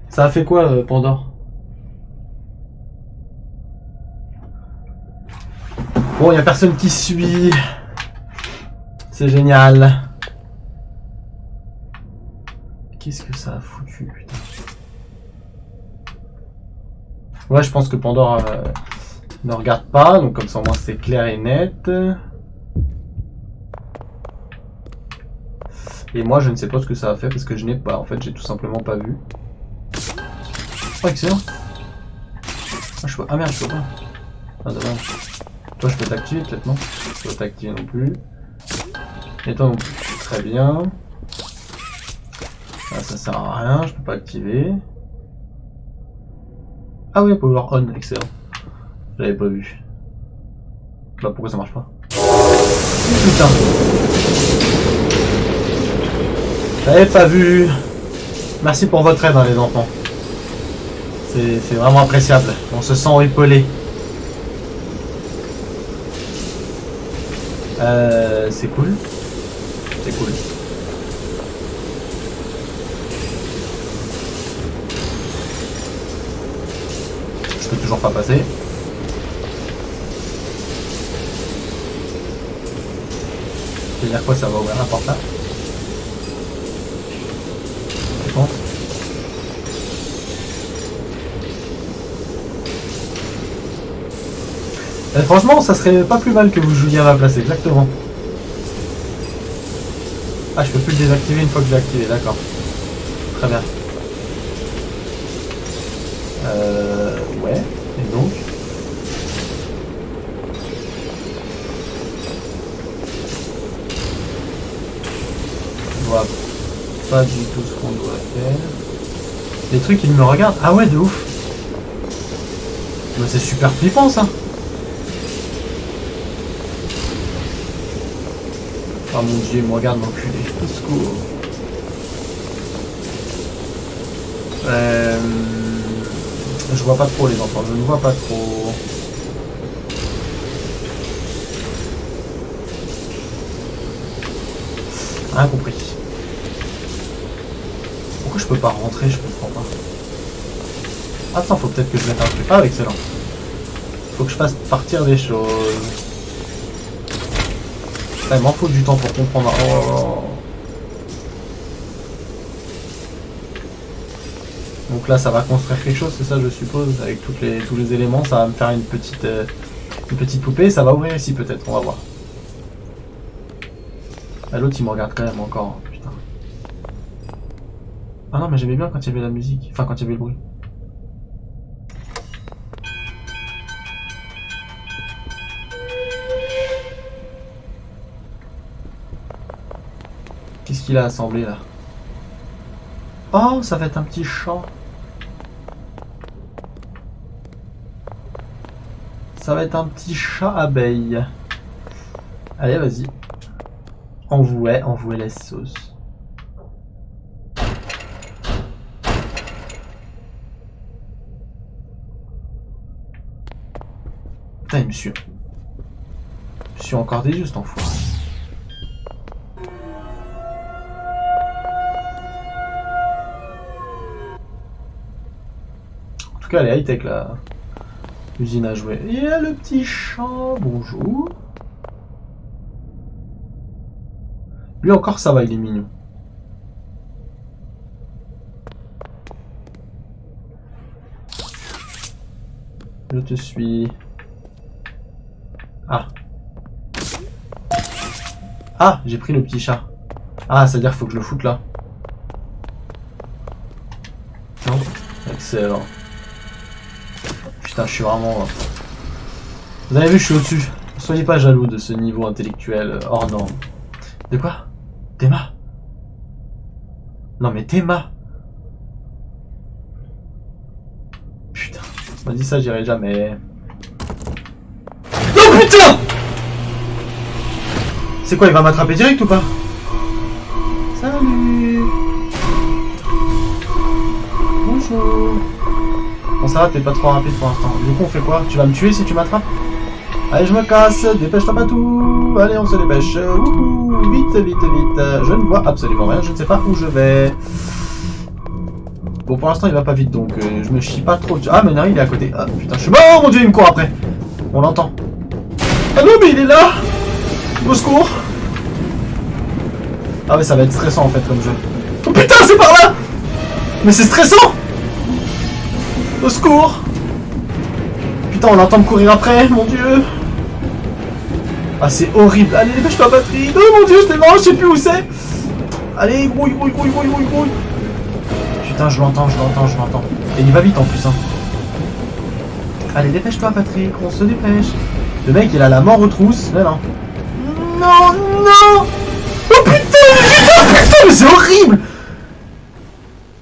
Speaker 1: Ça a fait quoi Pandore? Bon, y a personne qui suit. C'est génial. Qu'est-ce que ça a foutu, putain. Ouais, je pense que Pandore ne regarde pas, donc comme ça au moins c'est clair et net. Et moi je ne sais pas ce que ça a fait parce que je n'ai pas, en fait j'ai tout simplement pas vu. Oh excellent. Ah, ah merde, je peux pas. Ah dommage. Toi je peux t'activer peut-être non? Je peux t'activer non plus. Et toi non plus. Très bien. Ah, ça sert à rien, je peux pas activer. Ah oui, power on, excellent. J'avais pas vu. Bah pourquoi ça marche pas? Putain. J'avais pas vu. Merci pour votre aide hein, les enfants. C'est vraiment appréciable. On se sent épaulé. C'est cool. C'est cool. Je peux toujours pas passer. Ça veut dire quoi? Ça va ouvrir un portail? Je pense. Franchement, ça serait pas plus mal que vous jouiez à ma place, exactement. Ah, je peux plus le désactiver une fois que je l'ai activé, d'accord. Très bien. Ouais, et donc je vois pas du tout ce qu'on doit faire. Les trucs, ils me regardent. Ah ouais, de ouf. Mais c'est super flippant, ça. Oh mon dieu, il me regarde m'enculer. Au secours. Je vois pas trop les enfants, je ne vois pas trop. Rien compris. Pourquoi je peux pas rentrer? Je comprends pas. Attends, faut peut-être que je mette un truc. Ah, excellent. Faut que je fasse partir des choses. Ah, il m'en faut du temps pour comprendre. Oh. Donc là, ça va construire quelque chose, c'est ça, je suppose, avec tous les éléments. Ça va me faire une petite poupée. Ça va ouvrir ici, peut-être. On va voir. Ah, l'autre, il me regarde quand même encore. Putain. Ah non, mais j'aimais bien quand il y avait la musique. Enfin, quand il y avait le bruit. Qu'est-ce qu'il a assemblé là? Oh, ça va être un petit chat. Ça va être un petit chat abeille. Allez, vas-y. Envoie la sauce. Putain, il me suit. Je suis encore des yeux, cet enfoiré. En tout cas, elle est high-tech, là. Usine à jouer. Et là, le petit chat, bonjour. Lui encore, ça va, il est mignon. Je te suis. Ah. Ah, j'ai pris le petit chat. Ah, c'est-à-dire qu'il faut que je le foute là. Non. Excellent. Putain, je suis vraiment... Vous avez vu, je suis au-dessus. Ne soyez pas jaloux de ce niveau intellectuel hors norme. De quoi? Théma? Non mais Théma! Putain, on m'a dit ça, j'irai jamais. Non putain! C'est quoi, il va m'attraper direct ou pas? Salut! Bonjour! Bon ça va, t'es pas trop rapide pour l'instant. Du coup on fait quoi? Tu vas me tuer si tu m'attrapes? Allez, je me casse, dépêche-toi pas tout. Allez, on se dépêche. Wouhou. Vite, vite, vite. Je ne vois absolument rien, je ne sais pas où je vais. Bon, pour l'instant, il va pas vite, donc je me chie pas trop. Ah, mais non, il est à côté. Ah, putain, je suis mort. Oh mon dieu, il me court après. On l'entend. Ah non, mais il est là. Au secours. Ah ouais, ça va être stressant en fait comme jeu. Oh putain, c'est par là. Mais c'est stressant. Au secours. Putain, on l'entend me courir après, mon dieu. Ah, c'est horrible. Allez, dépêche-toi, Patrick. Oh mon dieu, je démarre, je sais plus où c'est. Allez, grouille, grouille, grouille, grouille, grouille, grouille. Putain, je l'entends, je l'entends, je l'entends. Et il va vite en plus, hein. Allez, dépêche-toi, Patrick, on se dépêche. Le mec, il a la mort aux trousses. Mais non. Non, non. Oh putain, putain, mais c'est horrible.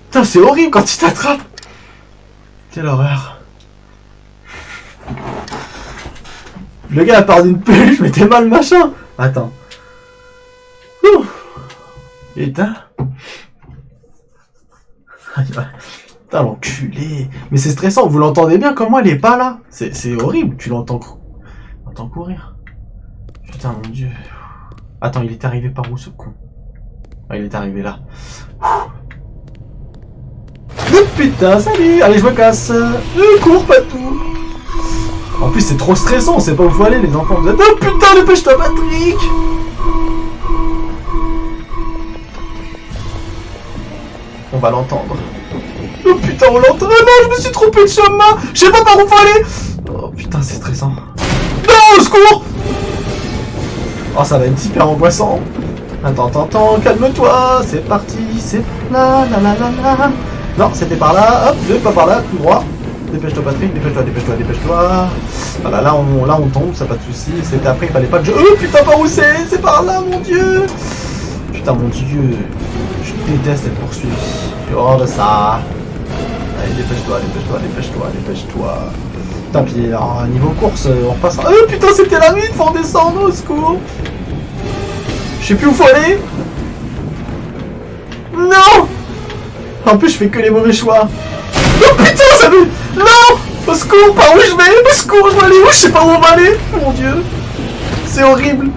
Speaker 1: Putain, c'est horrible quand il t'attrape. Quelle horreur. Le gars a part d'une peluche, mais t'es mal machin. Attends. Ouh. Putain. Putain, l'enculé. Mais c'est stressant, vous l'entendez bien comme moi, elle est pas là. C'est horrible, tu l'entends courir. Putain, mon dieu. Attends, il est arrivé par où ce con? Ah, il est arrivé là. Oh, putain, salut. Allez, je me casse. Je cours pas tout. En plus, c'est trop stressant, on sait pas où faut aller, les enfants. Vous êtes... Oh putain, dépêche-toi, Patrick. On va l'entendre. Oh putain, on l'entend. Non, je me suis trompé de chemin. Je sais pas par où faut aller. Oh putain, c'est stressant. Non, au secours. Oh, ça va être hyper angoissant. Attends, calme-toi. C'est parti, c'est là, là, là, là, là. Non, c'était par là. Hop, pas par là, tout droit. Dépêche-toi, Patrick, dépêche-toi. Voilà, là on tombe, ça pas de soucis. C'était après, il fallait pas que je... Oh putain, par où c'est par là, mon dieu. Putain, mon dieu. Je déteste être poursuivi. J'ai horreur de ça. Allez, dépêche-toi. Putain, puis alors, niveau course, on repasse... Oh putain, c'était la nuit, faut descendre, au secours. Je sais plus où faut aller. Non. En plus, je fais que les mauvais choix. Oh putain, ça me... Non. Au secours, par où je vais? Au secours, je vais aller où? Je sais pas où on va aller. Mon dieu. C'est horrible.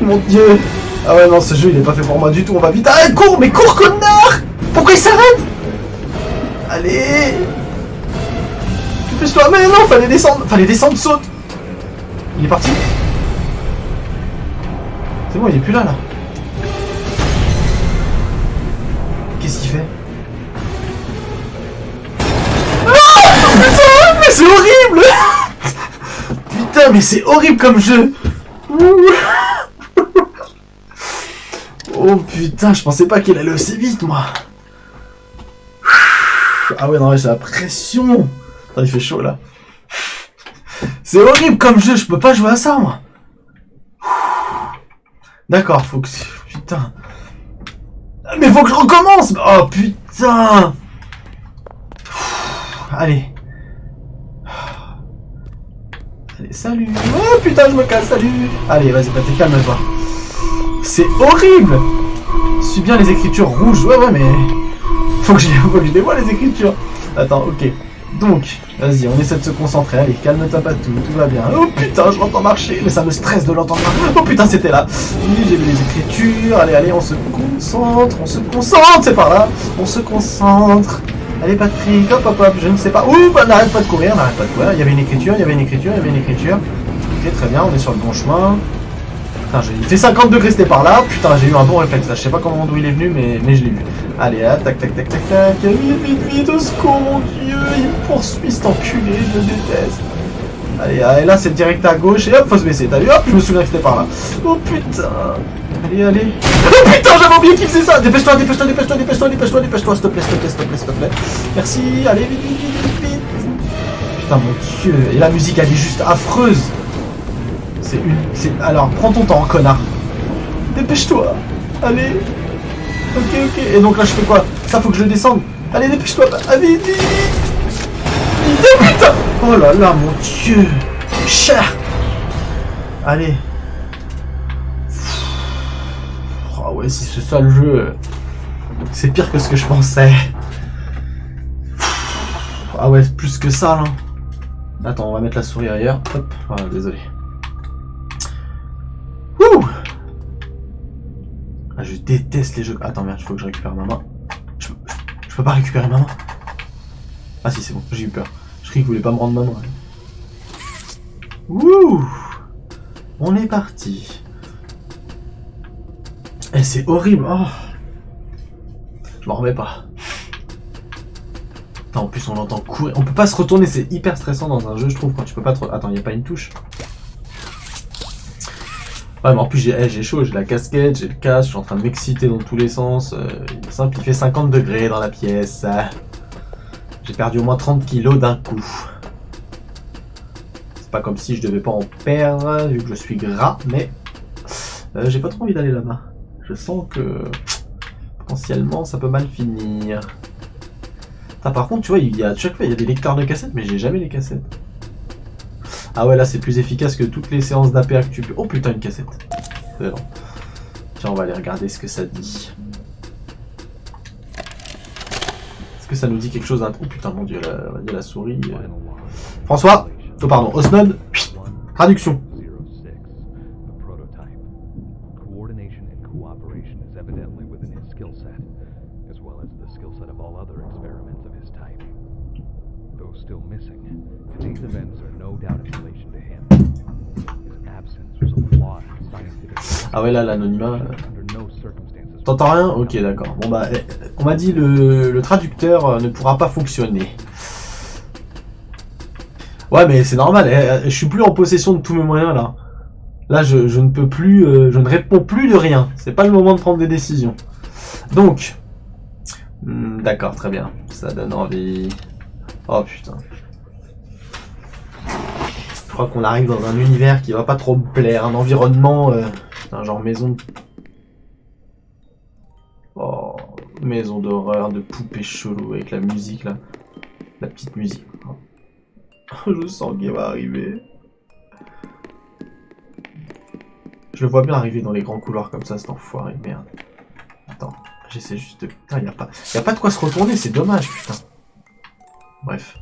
Speaker 1: Mon dieu. Ah ouais, non, ce jeu, il est pas fait pour moi du tout. On va vite. Ah, cours, mais cours, connard. Pourquoi il s'arrête? Allez. Dépêche-toi. Mais non, fallait descendre, saute. Il est parti. C'est bon, il est plus là. Qu'est-ce qu'il fait? Mais c'est horrible. Putain, mais c'est horrible comme jeu. Oh putain, je pensais pas qu'il allait aussi vite, moi. Ah ouais, non, j'ai la pression. Attends, il fait chaud, là. C'est horrible comme jeu, je peux pas jouer à ça, moi. D'accord, faut que... Putain. Mais faut que je recommence. Oh putain. Allez. Allez, salut. Oh putain, je me casse, salut. Allez, vas-y, Patrick, calme-toi. C'est horrible. Suis bien les écritures rouges. Ouais, mais... Faut que je les vois, les écritures. Attends, ok. Donc, vas-y, on essaie de se concentrer. Allez, calme-toi pas tout va bien. Oh putain, je l'entends marcher. Mais ça me stresse de l'entendre. Oh putain, c'était là. Oui, j'ai vu les écritures. Allez, on se concentre. C'est par là. On se concentre. Allez Patrick, hop, je ne sais pas. Ouh, bah, n'arrête pas de courir. Il y avait une écriture. Ok, très bien, on est sur le bon chemin. Putain, il fait 50 degrés, c'était par là. Putain, j'ai eu un bon réflexe là. Je sais pas comment d'où il est venu, mais je l'ai vu. Allez, tac. Vite, au secours, mon dieu. Il me poursuit, cet enculé, je le déteste. Allez, là c'est direct à gauche. Et hop, faut se baisser. T'as vu? Hop, je me souviens que c'était par là. Oh putain. Allez. Oh putain, j'avais oublié qu'il faisait ça. Dépêche-toi, s'il te plaît. Merci, allez, vite. Putain, mon dieu. Et la musique, elle est juste affreuse. Alors, prends ton temps, connard. Dépêche-toi. Allez. Ok. Et donc là, je fais quoi? Ça, faut que je descende. Allez, dépêche-toi. Allez, vite. Putain. Oh là là, mon dieu. Cher. Allez. Oh ouais, si c'est ça le jeu, c'est pire que ce que je pensais. Ah ouais, plus que ça là. Attends, on va mettre la souris ailleurs. Hop, voilà, désolé. Ouh. je déteste les jeux. Attends, merde, il faut que je récupère ma main. Je peux pas récupérer ma main. Ah si, c'est bon, j'ai eu peur. Je croyais qu'il voulait pas me rendre ma main. Wouh! On est parti. Et c'est horrible. Oh. Je m'en remets pas. Attends, en plus on l'entend courir. On peut pas se retourner, c'est hyper stressant dans un jeu, je trouve, quand tu peux pas te... Attends, y a pas une touche. Ouais, mais en plus j'ai chaud, j'ai la casquette, j'ai le casque, je suis en train de m'exciter dans tous les sens. Il est simple, il fait 50 degrés dans la pièce. J'ai perdu au moins 30 kilos d'un coup. C'est pas comme si je devais pas en perdre, vu que je suis gras, mais j'ai pas trop envie d'aller là-bas. Je sens que potentiellement ça peut mal finir. Ah, par contre, tu vois, chaque fois il y a des lecteurs de cassettes, mais j'ai jamais les cassettes. Ah ouais, là c'est plus efficace que toutes les séances d'APA que tu peux. Oh putain, une cassette. Tiens, on va aller regarder ce que ça dit. Est-ce que ça nous dit quelque chose? Oh putain, mon dieu, on va dire la souris. François! Oh pardon, Osnod. Traduction. Ah ouais, là, l'anonymat... T'entends rien? Ok, d'accord. Bon bah, on m'a dit le traducteur ne pourra pas fonctionner. Ouais, mais c'est normal, je suis plus en possession de tous mes moyens, là. Là, je ne peux plus... je ne réponds plus de rien. C'est pas le moment de prendre des décisions. Donc... d'accord, très bien. Ça donne envie. Oh putain. Je crois qu'on arrive dans un univers qui va pas trop me plaire. Un environnement... un genre maison... Oh, maison d'horreur, de poupées chelou avec la musique là. La petite musique. Oh, je sens qu'il va arriver. Je le vois bien arriver dans les grands couloirs comme ça, cet enfoiré de merde. Attends, j'essaie juste de... Putain, y a pas de quoi se retourner, c'est dommage, putain. Bref.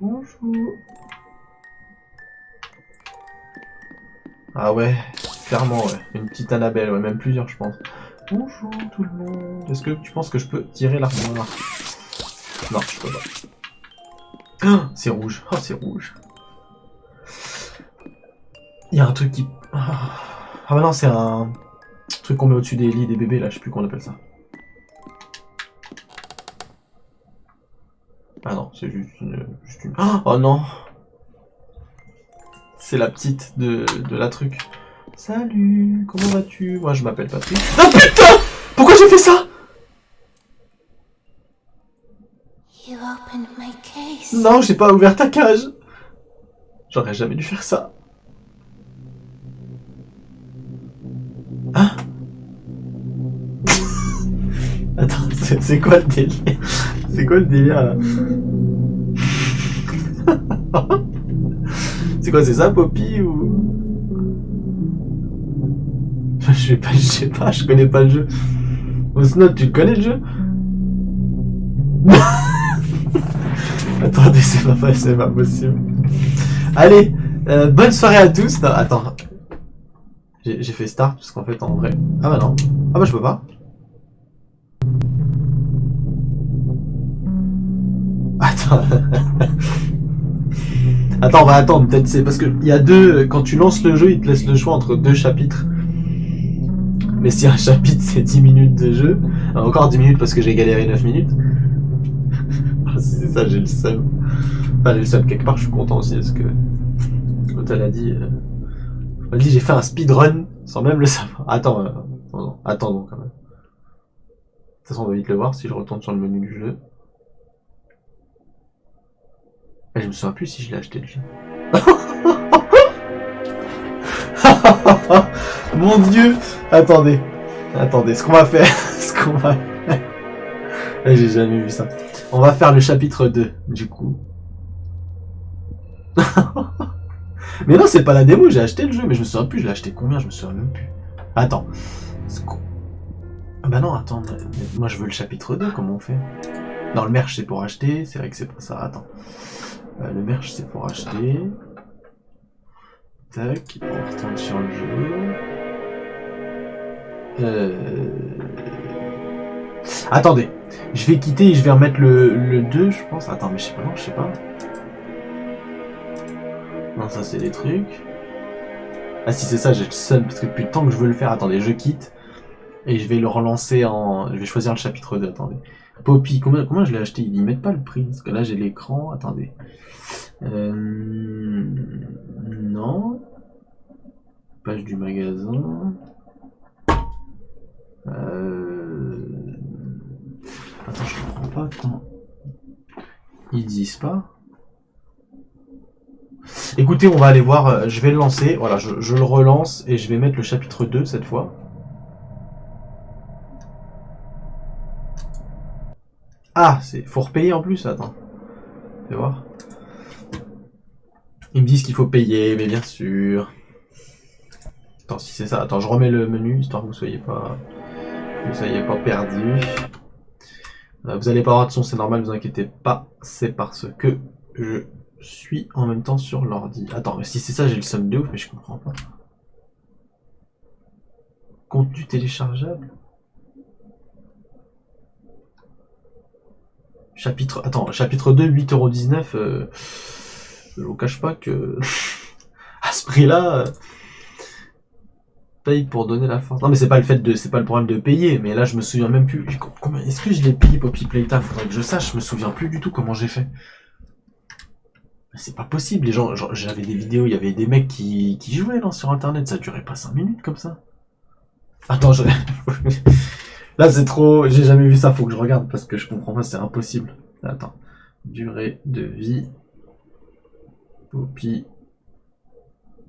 Speaker 1: Bonjour. Ah ouais, clairement, ouais. Une petite Annabelle, ouais, même plusieurs, je pense. Bonjour tout le monde. Est-ce que tu penses que je peux tirer l'armoire? Non, je peux pas. Oh, c'est rouge. Oh, c'est rouge. Il y a un truc qui... Ah bah non, c'est un truc qu'on met au-dessus des lits des bébés, là, je sais plus comment on appelle ça. Ah non, c'est juste une... Oh non! C'est la petite de la truc. Salut, comment vas-tu? Moi je m'appelle Patrick. Ah putain! Pourquoi j'ai fait ça? Non, j'ai pas ouvert ta cage. J'aurais jamais dû faire ça. Hein? Attends, c'est quoi le délire? C'est quoi le délire là? C'est quoi, c'est ça, Poppy, ou... Je sais pas, je connais pas le jeu. Osnod, tu connais le jeu? Attendez, c'est pas possible. Allez, bonne soirée à tous. Non, attends. J'ai fait start, parce qu'en fait, en vrai... Ah bah non. Ah bah je peux pas. Attends. Attends, on va attendre, peut-être c'est parce que il y a deux... Quand tu lances le jeu, il te laisse le choix entre deux chapitres. Mais si un chapitre c'est 10 minutes de jeu, encore 10 minutes parce que j'ai galéré 9 minutes. Si c'est ça, j'ai le seum. Enfin, j'ai le seum quelque part, je suis content aussi parce que... L'autre elle a dit... Elle a dit j'ai fait un speedrun sans même le savoir. Attends, non, attendons quand même. De toute façon, on va vite le voir si je retourne sur le menu du jeu. Et je me souviens plus si je l'ai acheté le jeu. Mon dieu! Attendez, ce qu'on va faire, j'ai jamais vu ça. On va faire le chapitre 2, du coup. Mais non, c'est pas la démo, j'ai acheté le jeu, mais je me souviens plus, je l'ai acheté combien, je me souviens même plus. Attends. Ah bah non, attends, moi je veux le chapitre 2, comment on fait? Non, le merch c'est pour acheter, c'est vrai que c'est pas ça, attends. Le merch c'est pour acheter. Tac, on retourne sur le jeu. Attendez, je vais quitter et je vais remettre le 2, je pense. Attends, mais je sais pas, non, je sais pas. Non, ça c'est des trucs. Ah si c'est ça, j'ai le seum, parce que depuis le temps que je veux le faire. Attendez, je quitte. Et je vais le relancer en... Je vais choisir le chapitre 2, attendez. Poppy, combien je l'ai acheté? Ils n'y mettent pas le prix. Parce que là j'ai l'écran, attendez. Non. Page du magasin. Attends, je comprends pas, attends. Ils disent pas. Écoutez, on va aller voir, je vais le lancer, voilà, je le relance et je vais mettre le chapitre 2 cette fois. Ah, faut repayer en plus, attends. Fais voir. Ils me disent qu'il faut payer, mais bien sûr. Attends, si c'est ça, attends, je remets le menu, histoire que vous soyez pas perdus. Vous allez pas avoir de son, c'est normal, vous inquiétez pas, c'est parce que je suis en même temps sur l'ordi. Attends, mais si c'est ça, j'ai le somme de ouf, mais je comprends pas. Contenu téléchargeable. Chapitre 2, 8,19€. Je vous cache pas que à ce prix-là, paye pour donner la force. Non mais c'est pas le problème de payer, mais là je me souviens même plus. Est-ce que je l'ai payé Poppy Playtime? Faudrait que je sache, je me souviens plus du tout comment j'ai fait. C'est pas possible, les gens, j'avais des vidéos, il y avait des mecs qui jouaient là, sur internet, ça durait pas 5 minutes comme ça. Attends, là c'est trop, j'ai jamais vu ça, faut que je regarde parce que je comprends pas, c'est impossible. Attends, durée de vie, Poppy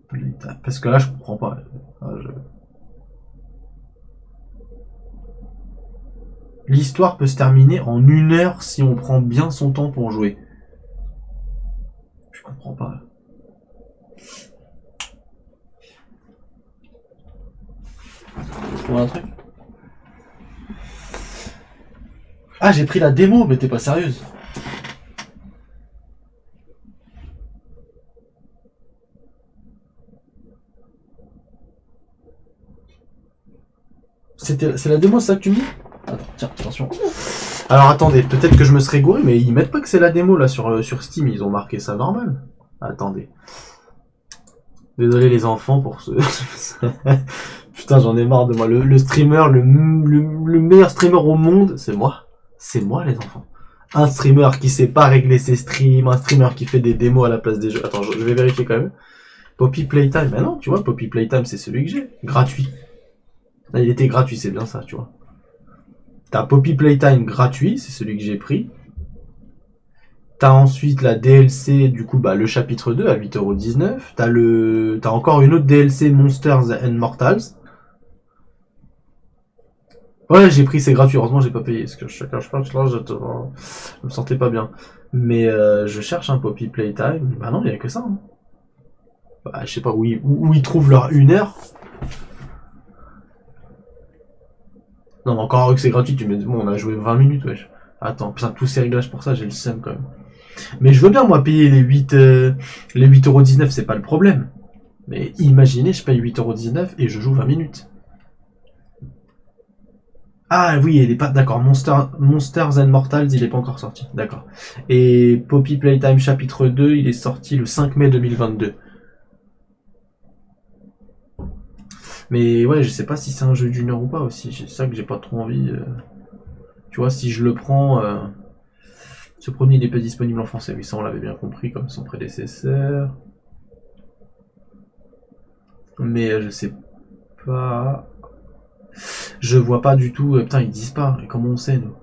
Speaker 1: Playtime, parce que là je comprends pas. L'histoire peut se terminer en 1 heure si on prend bien son temps pour jouer. Je comprends pas. Je trouve un truc. Ah, j'ai pris la démo, mais t'es pas sérieuse. C'est la démo, c'est ça que tu me dis? Attends, tiens, attention. Alors attendez, peut-être que je me serais gouré, mais ils mettent pas que c'est la démo là sur Steam, ils ont marqué ça normal. Attendez. Désolé les enfants pour ce... Putain, j'en ai marre de moi. Le streamer, le meilleur streamer au monde, c'est moi. C'est moi les enfants. Un streamer qui sait pas régler ses streams, un streamer qui fait des démos à la place des jeux. Attends, je vais vérifier quand même. Poppy Playtime, bah non, tu vois, Poppy Playtime c'est celui que j'ai. Gratuit. Là, il était gratuit, c'est bien ça, tu vois. T'as Poppy Playtime gratuit, c'est celui que j'ai pris. T'as ensuite la DLC, du coup, bah, le chapitre 2 à 8,19€. T'as encore une autre DLC Monsters and Mortals. Ouais, j'ai pris, c'est gratuit. Heureusement, j'ai pas payé. Parce que je cache pas, là, je me sentais pas bien. Mais je cherche un Poppy Playtime. Bah non, il y a que ça. Hein. Bah, je sais pas où ils trouvent leur 1 heure. Non, mais encore que c'est gratuit, tu me dis, bon, on a joué 20 minutes, wesh. Attends, putain, tous ces réglages pour ça, j'ai le seum quand même. Mais je veux bien, moi, payer les 8,19€, c'est pas le problème. Mais imaginez, je paye 8,19€ et je joue 20 minutes. Ah oui, il est pas... D'accord, Monsters and Mortals, il est pas encore sorti. D'accord. Et Poppy Playtime chapitre 2, il est sorti le 5 mai 2022. Mais ouais, je sais pas si c'est un jeu d'1 heure ou pas aussi. C'est ça que j'ai pas trop envie. Tu vois, si je le prends... Ce produit n'est pas disponible en français. Oui, ça on l'avait bien compris comme son prédécesseur. Mais je sais pas... Je vois pas du tout... Putain, ils disent pas. Et comment on sait, nous?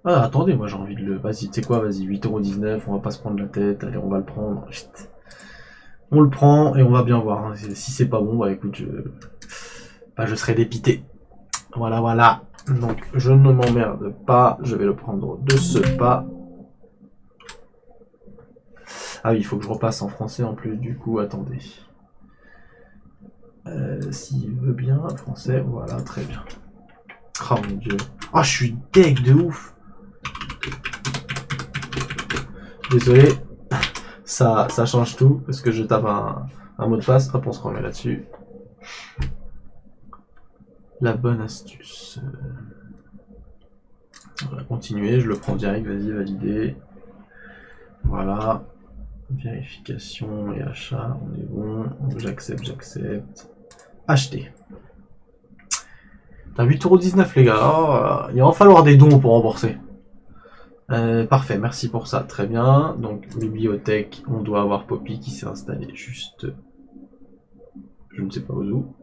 Speaker 1: Ah, attendez, moi j'ai envie de le... Vas-y, tu sais quoi, vas-y, 8,19€, on va pas se prendre la tête. Allez, on va le prendre. Chut. On le prend et on va bien voir. Hein. Si c'est pas bon, bah écoute, je serai dépité. Voilà, voilà. Donc, je ne m'emmerde pas. Je vais le prendre de ce pas. Ah oui, il faut que je repasse en français en plus. Du coup, attendez. S'il veut bien, français, voilà, très bien. Oh mon dieu. Oh, je suis deg de ouf. Désolé. Ça change tout, parce que je tape un mot de passe, hop, on se remet là-dessus. La bonne astuce. On va continuer, je le prends direct, vas-y, valider. Voilà. Vérification et achat, on est bon. J'accepte. Acheter. T'as 8,19 € les gars. Oh, il va en falloir des dons pour rembourser. Parfait, merci pour ça, très bien. Donc, bibliothèque, on doit avoir Poppy qui s'est installée juste... Je ne sais pas où.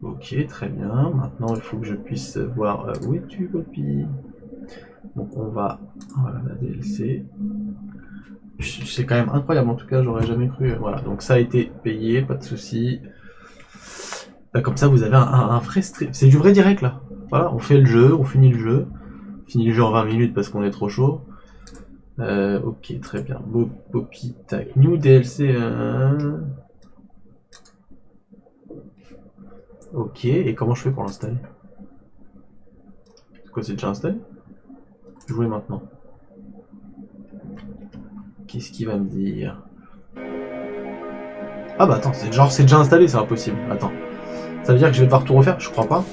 Speaker 1: Ok, très bien. Maintenant, il faut que je puisse voir où es-tu, Poppy. Donc, on va... Voilà, la DLC. C'est quand même incroyable, en tout cas, j'aurais jamais cru. Voilà, donc ça a été payé, pas de souci. Comme ça, vous avez un vrai stream. C'est du vrai direct, là. Voilà, on fait le jeu, on finit le jeu. On finit le jeu en 20 minutes parce qu'on est trop chaud. Ok, très bien. Poppy, tac. New DLC. Ok, et comment je fais pour l'installer? C'est quoi, c'est déjà installé? Jouer maintenant. Qu'est-ce qu'il va me dire? Ah bah attends, c'est déjà installé, c'est impossible. Attends. Ça veut dire que je vais devoir tout refaire? Je crois pas.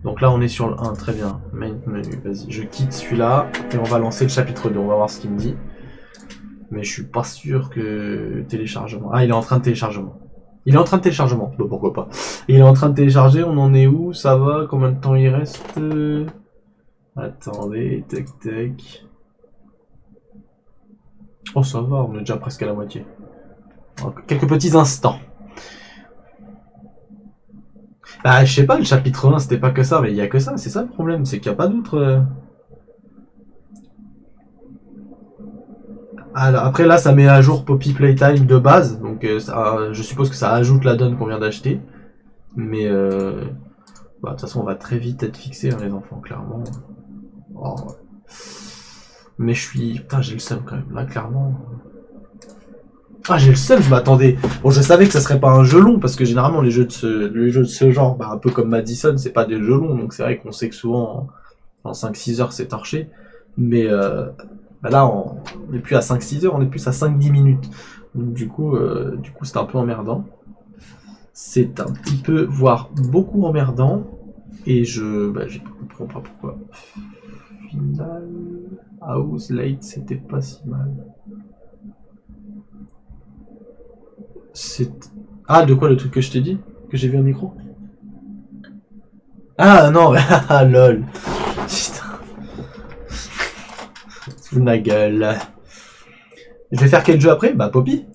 Speaker 1: Donc là on est sur le 1, très bien. Main menu, vas-y, je quitte celui-là et on va lancer le chapitre 2, on va voir ce qu'il me dit. Mais je suis pas sûr que... Téléchargement. Ah, il est en train de téléchargement. Il est en train de téléchargement, bah, pourquoi pas. Il est en train de télécharger, on en est où? Ça va? Combien de temps il reste? Attendez, tac. Oh ça va, on est déjà presque à la moitié. Quelques petits instants. Bah je sais pas, le chapitre 1 c'était pas que ça, mais il y a que ça, c'est ça le problème, c'est qu'il n'y a pas d'autre... Alors, après là ça met à jour Poppy Playtime de base, donc je suppose que ça ajoute la donne qu'on vient d'acheter. Mais bah, de toute façon on va très vite être fixé hein, les enfants, clairement. Oh, ouais. Mais je suis... Putain j'ai le seum quand même, là clairement... Ah j'ai le seum, je m'attendais... Bon je savais que ça serait pas un jeu long, parce que généralement les jeux de ce genre, bah, un peu comme Madison, c'est pas des jeux longs, donc c'est vrai qu'on sait que souvent en 5-6 heures c'est torché. Mais bah là on est plus à 5-6 heures, on est plus à 5-10 minutes. Donc du coup c'est un peu emmerdant. C'est un petit peu, voire beaucoup emmerdant. Et je comprends pas pourquoi. Final House Late, c'était pas si mal. Ah, de quoi le truc que je t'ai dit? Que j'ai vu au micro? Ah non, ah lol. Putain. Sous ma gueule. Je vais faire quel jeu après? Bah Poppy.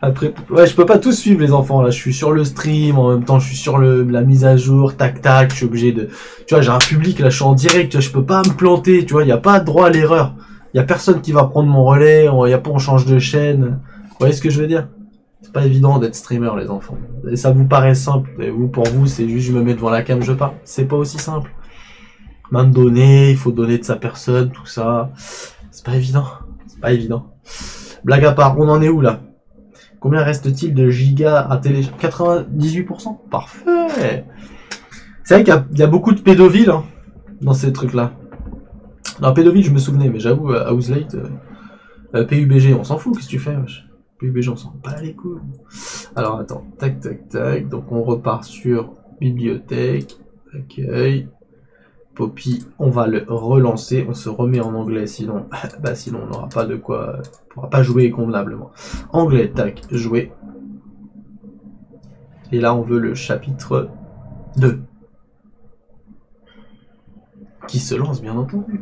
Speaker 1: Après, ouais, je peux pas tout suivre les enfants là. Je suis sur le stream, en même temps je suis sur la mise à jour, tac tac. Je suis obligé de, tu vois, j'ai un public là, je suis en direct, tu vois, je peux pas me planter, tu vois, il y a pas de droit à l'erreur. Il y a personne qui va prendre mon relais, on change de chaîne. Vous voyez ce que je veux dire? C'est pas évident d'être streamer les enfants. Et ça vous paraît simple, et pour vous c'est juste je me mets devant la cam, je parle. C'est pas aussi simple. Même donner, il faut donner de sa personne, tout ça. C'est pas évident. C'est pas évident. Blague à part, on en est où là? Combien reste-t-il de gigas à télécharger? 98%? Parfait. C'est vrai qu'il y a beaucoup de pédophiles hein, dans ces trucs-là. Non, pédophile, je me souvenais, mais j'avoue, Houselate, PUBG, on s'en fout, qu'est-ce que tu fais, wesh? PUBG, on s'en bat les couilles. Alors, attends, tac, tac, tac. Donc, on repart sur bibliothèque, accueil, Poppy, on va le relancer, on se remet en anglais, sinon, bah, sinon, on n'aura pas de quoi, on pourra pas jouer convenablement. Anglais, tac, jouer. Et là, on veut le chapitre 2. Qui se lance, bien entendu.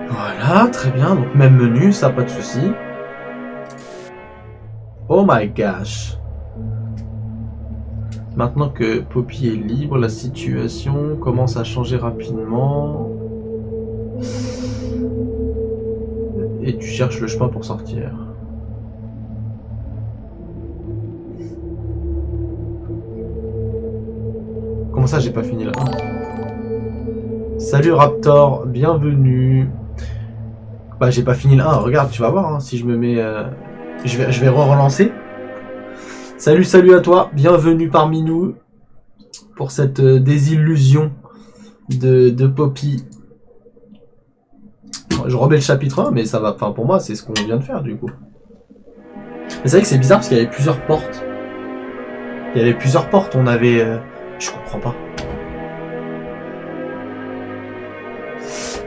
Speaker 1: Voilà, très bien. Donc même menu, ça pas de souci. Oh my gosh. Maintenant que Poppy est libre, la situation commence à changer rapidement. Et tu cherches le chemin pour sortir. Comment ça, j'ai pas fini là? Salut Raptor, bienvenue. Bah j'ai pas fini le 1, regarde, tu vas voir, hein, si je me mets... Je vais relancer. Salut à toi, bienvenue parmi nous pour cette désillusion de Poppy je remets le chapitre 1, mais ça va. Enfin, pour moi, c'est ce qu'on vient de faire du coup. Mais c'est vrai que c'est bizarre parce qu'il y avait plusieurs portes. Il y avait plusieurs portes. On avait. Je comprends pas.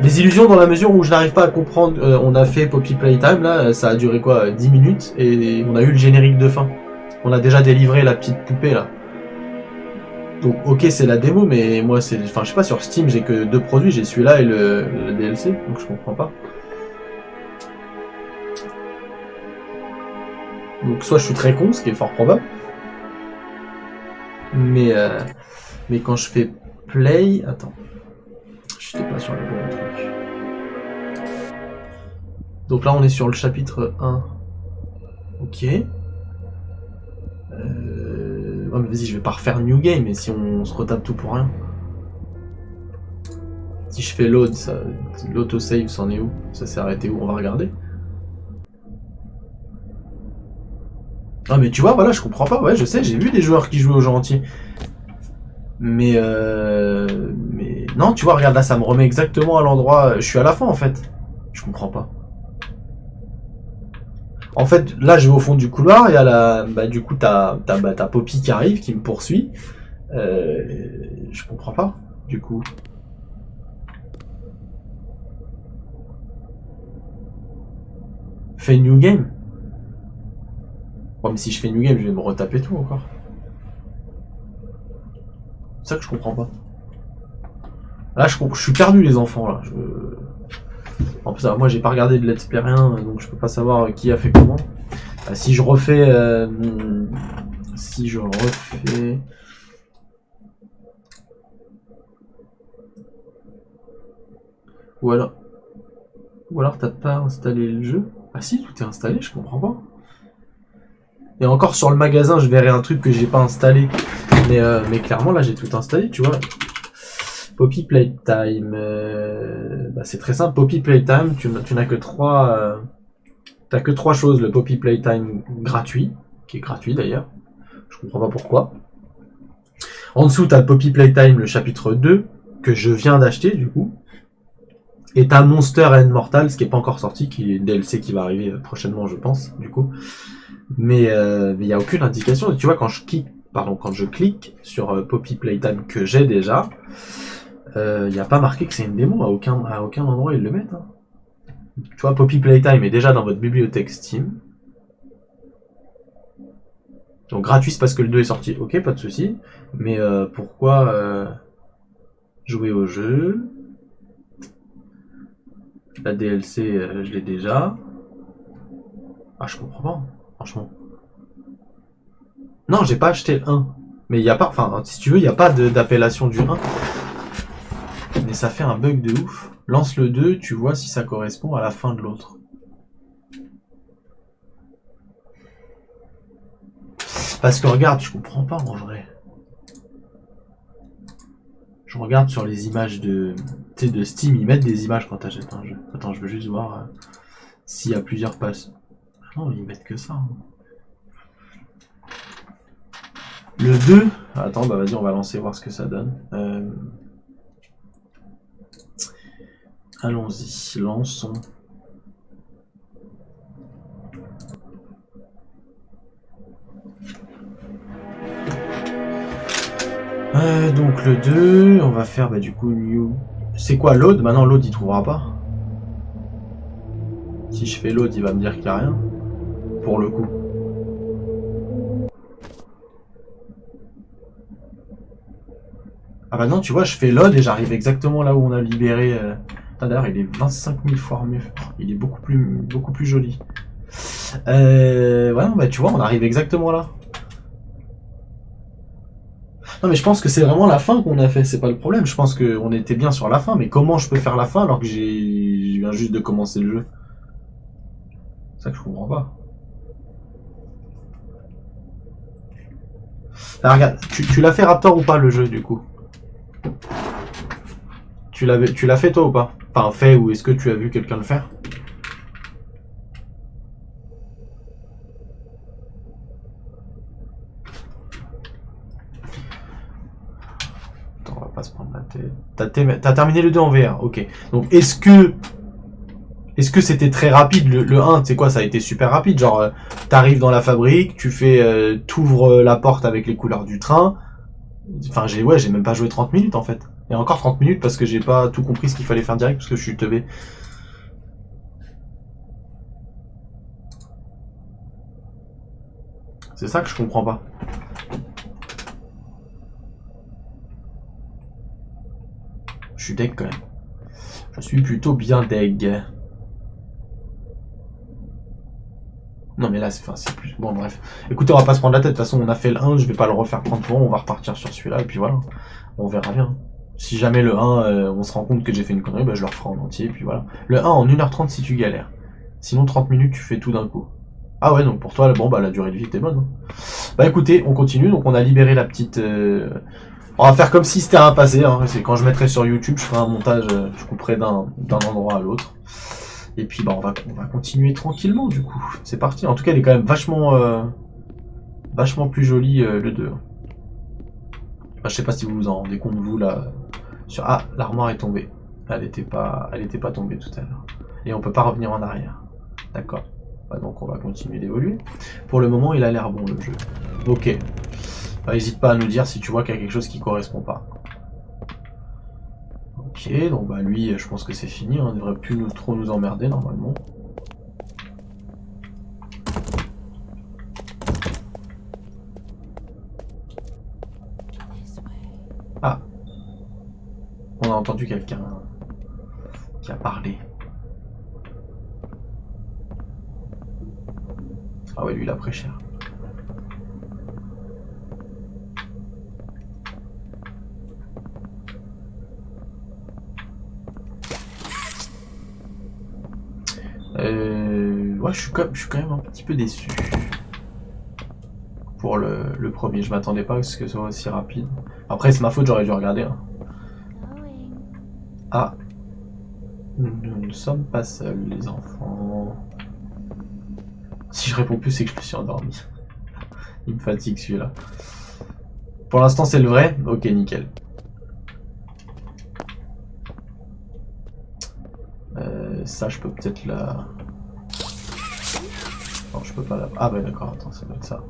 Speaker 1: Des illusions dans la mesure où je n'arrive pas à comprendre. On a fait Poppy Playtime là, ça a duré quoi 10 minutes et on a eu le générique de fin. On a déjà délivré la petite poupée là. Donc ok c'est la démo mais moi c'est. Enfin je sais pas sur Steam j'ai que 2 produits, j'ai celui-là et le DLC, donc je comprends pas. Donc soit je suis très con, ce qui est fort probable. Mais quand je fais play. Attends. J'étais pas sur le bon truc. Donc là on est sur le chapitre 1. Ok. Ouais mais vas-y je vais pas refaire New Game mais si on se retape tout pour rien. Si je fais load, ça, l'autosave c'en est où? Ça s'est arrêté où? On va regarder. Ah mais tu vois voilà je comprends pas, ouais je sais j'ai vu des joueurs qui jouaient au jeu entier. Mais non tu vois regarde là ça me remet exactement à l'endroit, je suis à la fin en fait. Je comprends pas. En fait là je vais au fond du couloir, il y a la. Bah du coup t'as Poppy qui arrive, qui me poursuit. Je comprends pas du coup. Fais New Game. Ouais mais si je fais New Game je vais me retaper tout encore. C'est ça que je comprends pas. Là, je suis perdu, les enfants, là. En plus, alors, moi, j'ai pas regardé de Let's Play rien, donc je peux pas savoir qui a fait comment. Si je refais... Ou alors t'as pas installé le jeu. Ah si, tout est installé, je comprends pas. Et encore sur le magasin, je verrai un truc que j'ai pas installé. Mais clairement, là, j'ai tout installé, tu vois. Poppy Playtime. Bah, c'est très simple. Poppy Playtime, tu n'as que 3... t'as que 3 choses. Le Poppy Playtime gratuit, qui est gratuit d'ailleurs. Je comprends pas pourquoi. En dessous, t'as Poppy Playtime, le chapitre 2, que je viens d'acheter, du coup. Et t'as Monster and Mortal, ce qui est pas encore sorti, qui est DLC qui va arriver prochainement, je pense, du coup. Mais il n'y a aucune indication. Tu vois, quand je clique sur Poppy Playtime que j'ai déjà, il n'y a pas marqué que c'est une démo. À aucun endroit ils le mettent. Hein. Tu vois, Poppy Playtime est déjà dans votre bibliothèque Steam. Donc gratuit, c'est parce que le 2 est sorti. Ok, pas de souci. Mais pourquoi jouer au jeu? La DLC, je l'ai déjà. Ah, je comprends pas. Franchement. Non, j'ai pas acheté le 1. Mais il n'y a pas, enfin, si tu veux, il n'y a pas d'appellation du 1. Mais ça fait un bug de ouf. Lance le 2, tu vois si ça correspond à la fin de l'autre. Parce que regarde, je comprends pas en vrai. Je regarde sur les images de Steam, ils mettent des images quand t'achètes un jeu. Attends, je veux juste voir s'il y a plusieurs passes. Non, ils mettent que ça. Hein. Le 2, attends, bah vas-y, on va lancer voir ce que ça donne. Allons-y, lançons. Donc le 2, on va faire bah, du coup new. C'est quoi load? Maintenant load il trouvera pas. Si je fais load il va me dire qu'il n'y a rien. Pour le coup. Ah bah non tu vois je fais load et j'arrive exactement là où on a libéré. D'ailleurs il est 25 000 fois mieux. Il est beaucoup plus joli. Ouais non, bah tu vois on arrive exactement là. Non mais je pense que c'est vraiment la fin qu'on a fait, c'est pas le problème. Je pense qu'on était bien sur la fin, mais comment je peux faire la fin alors que je viens juste de commencer le jeu? C'est ça que je comprends pas. Ah, regarde, tu l'as fait Raptor ou pas le jeu du coup? Tu l'as fait toi ou pas? Enfin fait ou est-ce que tu as vu quelqu'un le faire? Attends, on va pas se prendre la tête. T'as terminé le 2 en VR, ok. Donc est-ce que Est-ce que c'était très rapide le 1, tu sais quoi, ça a été super rapide. Genre, t'arrives dans la fabrique, tu fais, t'ouvres la porte avec les couleurs du train. Enfin, j'ai même pas joué 30 minutes en fait. Et encore 30 minutes parce que j'ai pas tout compris ce qu'il fallait faire direct parce que je suis teubé. C'est ça que je comprends pas. Je suis deg quand même. Je suis plutôt bien deg. Non mais là c'est plus... Bon bref. Écoutez, on va pas se prendre la tête. De toute façon on a fait le 1, je vais pas le refaire 30 fois. On va repartir sur celui-là et puis voilà. On verra bien. Si jamais le 1, on se rend compte que j'ai fait une connerie, bah je le referai en entier et puis voilà. Le 1 en 1h30 si tu galères. Sinon 30 minutes tu fais tout d'un coup. Ah ouais, donc pour toi, bon bah la durée de vie était bonne. Hein. Bah écoutez, on continue. Donc on a libéré la petite... On va faire comme si c'était un passé. Hein. C'est quand je mettrai sur YouTube, je ferai un montage, je couperai d'un endroit à l'autre. Et puis bah on va continuer tranquillement du coup. C'est parti. En tout cas, il est quand même vachement plus joli le 2. Enfin, je sais pas si vous vous en rendez compte vous là. Ah, l'armoire est tombée. Elle était pas tombée tout à l'heure. Et on peut pas revenir en arrière. D'accord. Bah, donc on va continuer d'évoluer. Pour le moment, il a l'air bon le jeu. Ok. Bah, n'hésite pas à nous dire si tu vois qu'il y a quelque chose qui correspond pas. Ok, donc bah lui, je pense que c'est fini, on ne devrait plus trop nous emmerder normalement. Ah, on a entendu quelqu'un qui a parlé. Ah ouais, lui il a pris cher. Ouais, je suis quand même un petit peu déçu. Pour le premier, je m'attendais pas à ce que ce soit aussi rapide. Après, c'est ma faute, j'aurais dû regarder. Hein. Ah. Nous ne sommes pas seuls, les enfants. Si je réponds plus, c'est que je me suis endormi. Il me fatigue celui-là. Pour l'instant, c'est le vrai. Ok, nickel. Ça, je peux peut-être la... Non, je peux pas la... Ah bah d'accord, attends, ça doit être ça.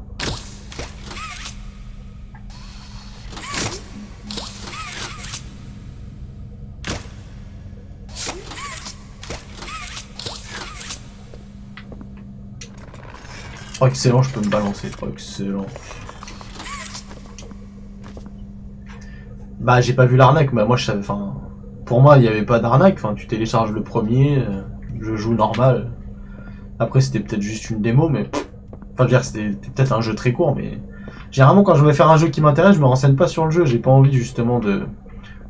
Speaker 1: Oh, excellent, je peux me balancer. Oh, excellent. Bah, j'ai pas vu l'arnaque, mais moi, je savais... Enfin, pour moi, il n'y avait pas d'arnaque. Enfin, tu télécharges le premier, je joue normal. Après, c'était peut-être juste une démo, mais... Enfin, je veux dire, c'était peut-être un jeu très court, mais... Généralement, quand je vais faire un jeu qui m'intéresse, je me renseigne pas sur le jeu. J'ai pas envie, justement,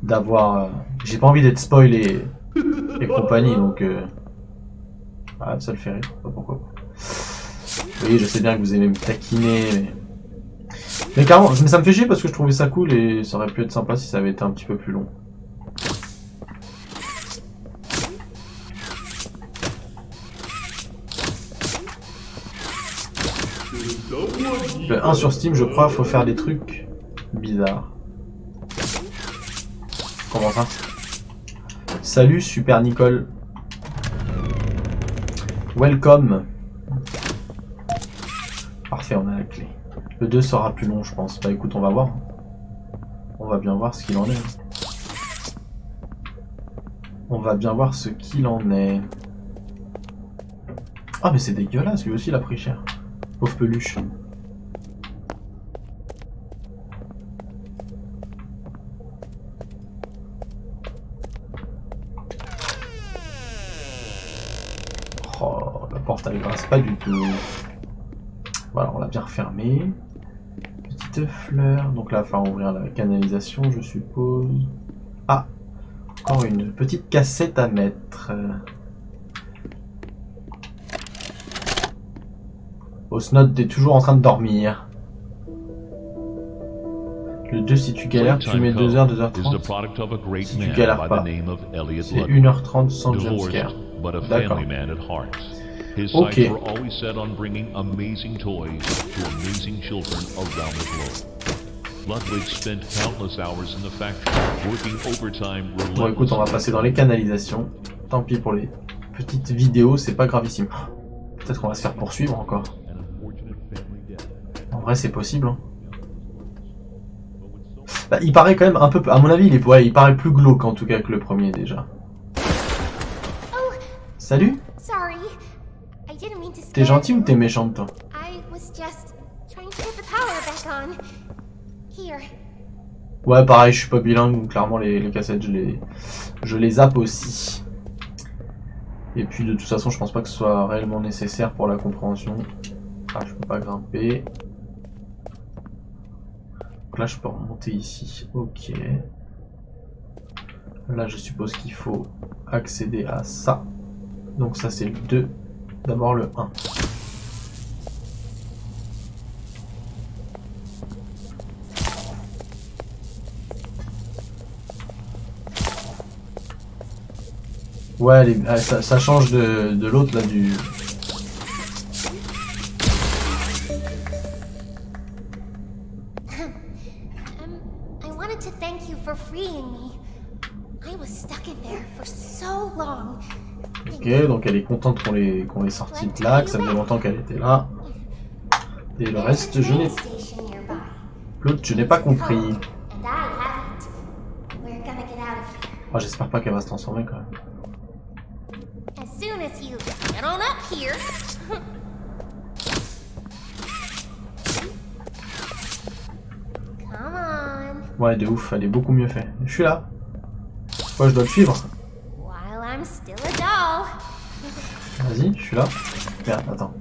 Speaker 1: d'avoir... J'ai pas envie d'être spoil et compagnie, donc... Ah, ça le fait rire, pas pourquoi. Oui, je sais bien que vous aimez me taquiner, mais carrément, mais ça me fait chier parce que je trouvais ça cool et ça aurait pu être sympa si ça avait été un petit peu plus long. Le 1 sur Steam, je crois, faut faire des trucs bizarres. Comment ça? Salut, Super Nicole. Welcome. Parfait, on a la clé. Le 2 sera plus long, je pense. Bah écoute, on va voir. On va bien voir ce qu'il en est. On va bien voir ce qu'il en est. Ah mais c'est dégueulasse, lui aussi il a pris cher. Pauvre peluche. Oh, la porte elle grince pas du tout. Voilà, on l'a bien refermé. Petite fleur. Donc là, il va falloir ouvrir la canalisation, je suppose. Ah, encore une petite cassette à mettre. Osnod, t'es toujours en train de dormir. Le 2, si tu galères, tu mets 2h, 2h30. Si tu galères pas, c'est 1h30 sans jumpscare. D'accord.
Speaker 2: His
Speaker 1: Okay.
Speaker 2: sights were always set on bringing amazing toys to amazing children around the globe. Ludwig spent countless hours in the factory, working overtime
Speaker 1: Bon écoute, on va passer dans les canalisations. Tant pis pour les petite vidéo, c'est pas gravissime. Peut-être qu'on va se faire poursuivre encore. En vrai, c'est possible. Hein. Bah, il paraît quand même un peu... À mon avis, il paraît plus glauque en tout cas que le premier déjà. Salut. T'es gentil ou t'es méchante toi? Ouais, pareil, je suis pas bilingue, donc clairement les cassettes, je les zappe aussi. Et puis de toute façon, je pense pas que ce soit réellement nécessaire pour la compréhension. Ah, je peux pas grimper. Donc là, je peux remonter ici. Ok. Là, je suppose qu'il faut accéder à ça. Donc ça, c'est le 2. D'abord le 1. Ouais, ça change de l'autre là du...
Speaker 3: I wanted to thank you for freeing me. I was stuck in there for so long.
Speaker 1: Ok, donc elle est contente qu'on l'ait sortie de là, que ça faisait longtemps qu'elle était là. Et le reste, je n'ai... L'autre, je n'ai pas compris. Oh, j'espère pas qu'elle va se transformer quand même. Ouais, de ouf, elle est beaucoup mieux faite. Je suis là. Pourquoi je dois le suivre? Vas-y, je suis là. Merde, attends.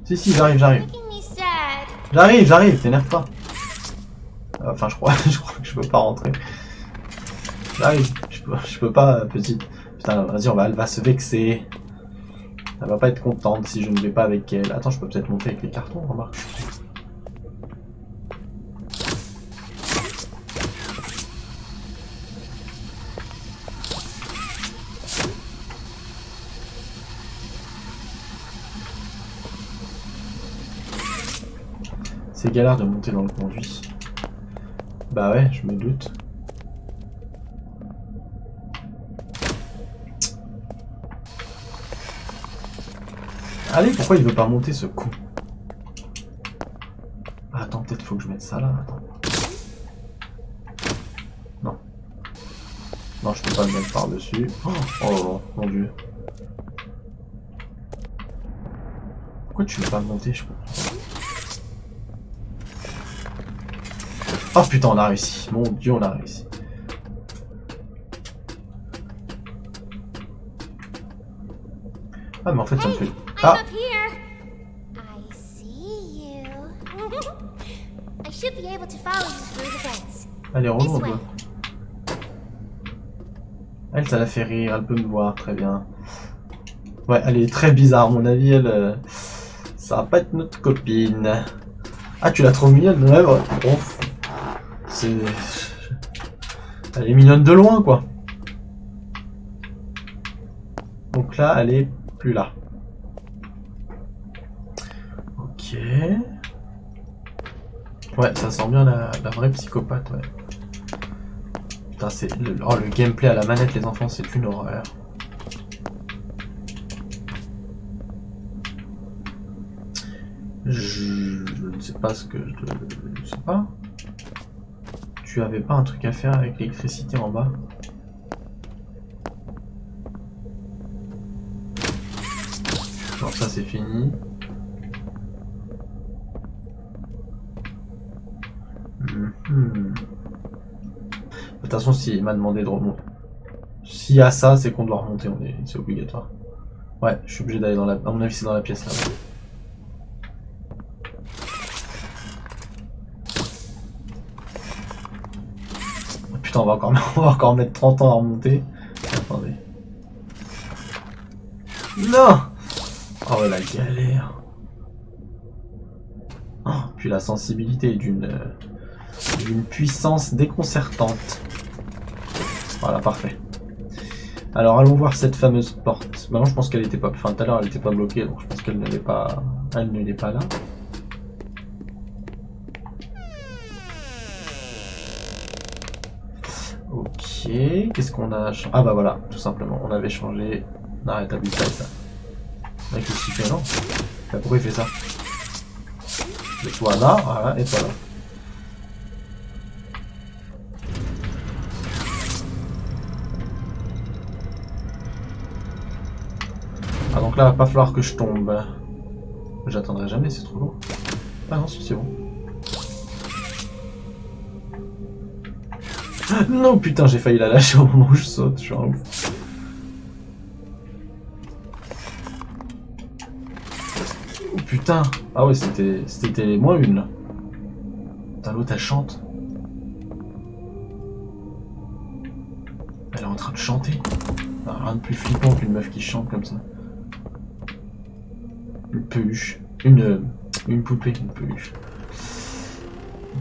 Speaker 1: Si, j'arrive. J'arrive, t'énerve pas. Enfin, je crois que je peux pas rentrer. J'arrive, je peux pas, petite. Putain, vas-y, elle va se vexer. Elle va pas être contente si je ne vais pas avec elle. Attends, je peux peut-être monter avec les cartons, remarque. C'est galère de monter dans le conduit. Bah ouais, je me doute. Allez, pourquoi il veut pas monter ce con? Ah, attends, peut-être faut que je mette ça là. Attends. Non. Non, je peux pas le mettre par-dessus. Oh, mon dieu. Pourquoi tu veux pas monter? Je comprends. Oh putain, on a réussi. Mon dieu, on a réussi. Ah, mais en fait, ça me fait... Ah! Allez, remonte. Elle, ça la fait rire. Elle peut me voir, très bien. Ouais, elle est très bizarre. À mon avis, elle... ça va pas être notre copine. Ah, tu la trouves mignonne? Ouais, ouais. Bon. Elle est mignonne de loin, quoi. Donc là, elle est plus là. Ok. Ouais, ça sent bien la vraie psychopathe, ouais. Putain, c'est... le gameplay à la manette, les enfants, c'est une horreur. Je ne sais pas ce que je sais pas. Tu avais pas un truc à faire avec l'électricité en bas? Bon, ça c'est fini. De toute façon, s'il m'a demandé de remonter. S'il y a ça, c'est qu'on doit remonter, c'est obligatoire. Ouais, je suis obligé d'aller dans la... À mon avis, c'est dans la pièce là. Putain, on va encore mettre 30 ans à remonter. Attendez. Non! Oh la galère. Oh, puis la sensibilité d'une puissance déconcertante. Voilà, parfait. Alors allons voir cette fameuse porte. Maintenant je pense qu'elle était pas... Enfin tout à l'heure elle était pas bloquée, donc je pense qu'elle n'allait pas... Elle ne l'est pas là. Ok, qu'est-ce qu'on a changé? Ah bah voilà, tout simplement, on avait changé. On a rétabli ça et ça. Ouais, qu'est-ce qu'il fait, non? Bah, pourquoi il fait ça? Et toi là, voilà, et toi là. Ah donc là, va pas falloir que je tombe. J'attendrai jamais, c'est trop lourd. Ah non, si, c'est bon. Non, putain, j'ai failli la lâcher au moment où je saute, je suis un ouf. Oh putain. Ah ouais, c'était moins une là. Putain, l'autre elle chante. Elle est en train de chanter. Ah, rien de plus flippant qu'une meuf qui chante comme ça. Une peluche. Une poupée, une peluche.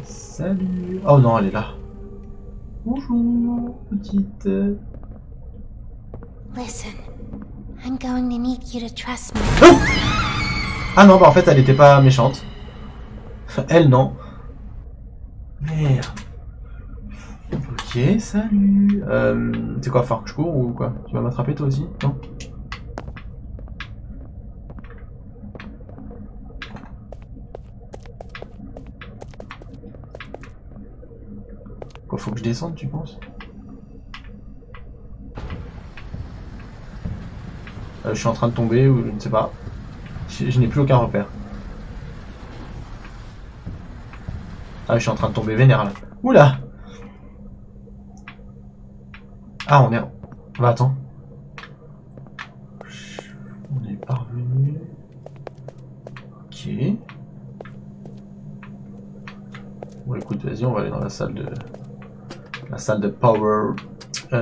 Speaker 1: Salut. Oh non, elle est là. Bonjour, petite.
Speaker 3: Listen, I'm going to need you to trust me.
Speaker 1: Oh ah non, bah en fait, elle était pas méchante. Elle, non. Merde. Ok, salut. C'est quoi, faire que je cours ou quoi? Tu vas m'attraper toi aussi? Non? Quoi, faut que je descende, tu penses? Je suis en train de tomber ou je ne sais pas. Je n'ai plus aucun repère. Ah, je suis en train de tomber vénère là. Oula! Ah, on est... Bah, attends. On est parvenu. Ok. Bon, écoute, vas-y, on va aller dans la salle de... La salle de power.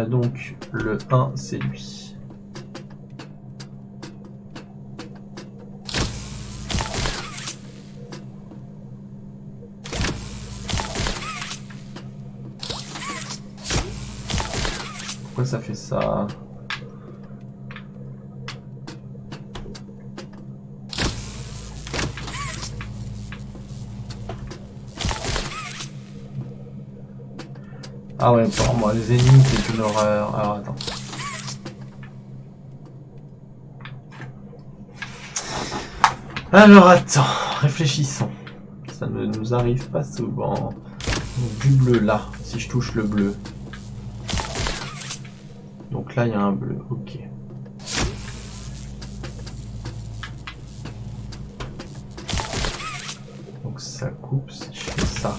Speaker 1: Donc, le 1, c'est lui. Pourquoi ça fait ça? Ah ouais, pour moi, les ennemis, c'est une horreur. Alors, attends. Alors, attends. Réfléchissons. Ça ne nous arrive pas souvent. Du bleu, là. Si je touche le bleu. Donc là, il y a un bleu. Ok. Donc ça coupe si je fais ça.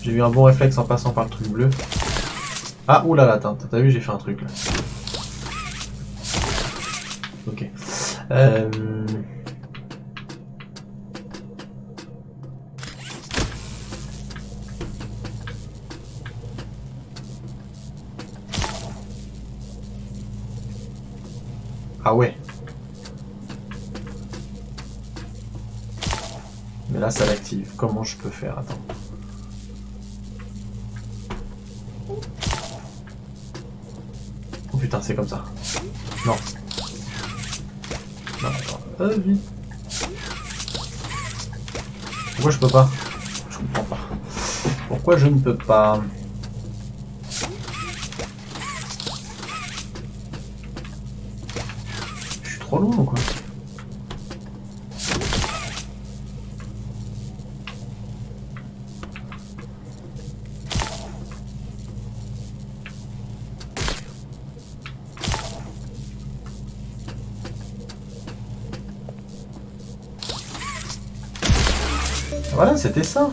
Speaker 1: J'ai eu un bon réflexe en passant par le truc bleu. Ah, oulala, t'as vu, j'ai fait un truc là. Ok. Ah ouais. Mais là, ça l'active. Comment je peux faire? Attends. Oh putain, c'est comme ça. Non. Non, attends. Vite. Pourquoi je peux pas? Je comprends pas. Pourquoi je ne peux pas? Je suis trop loin ou quoi? Voilà, c'était ça.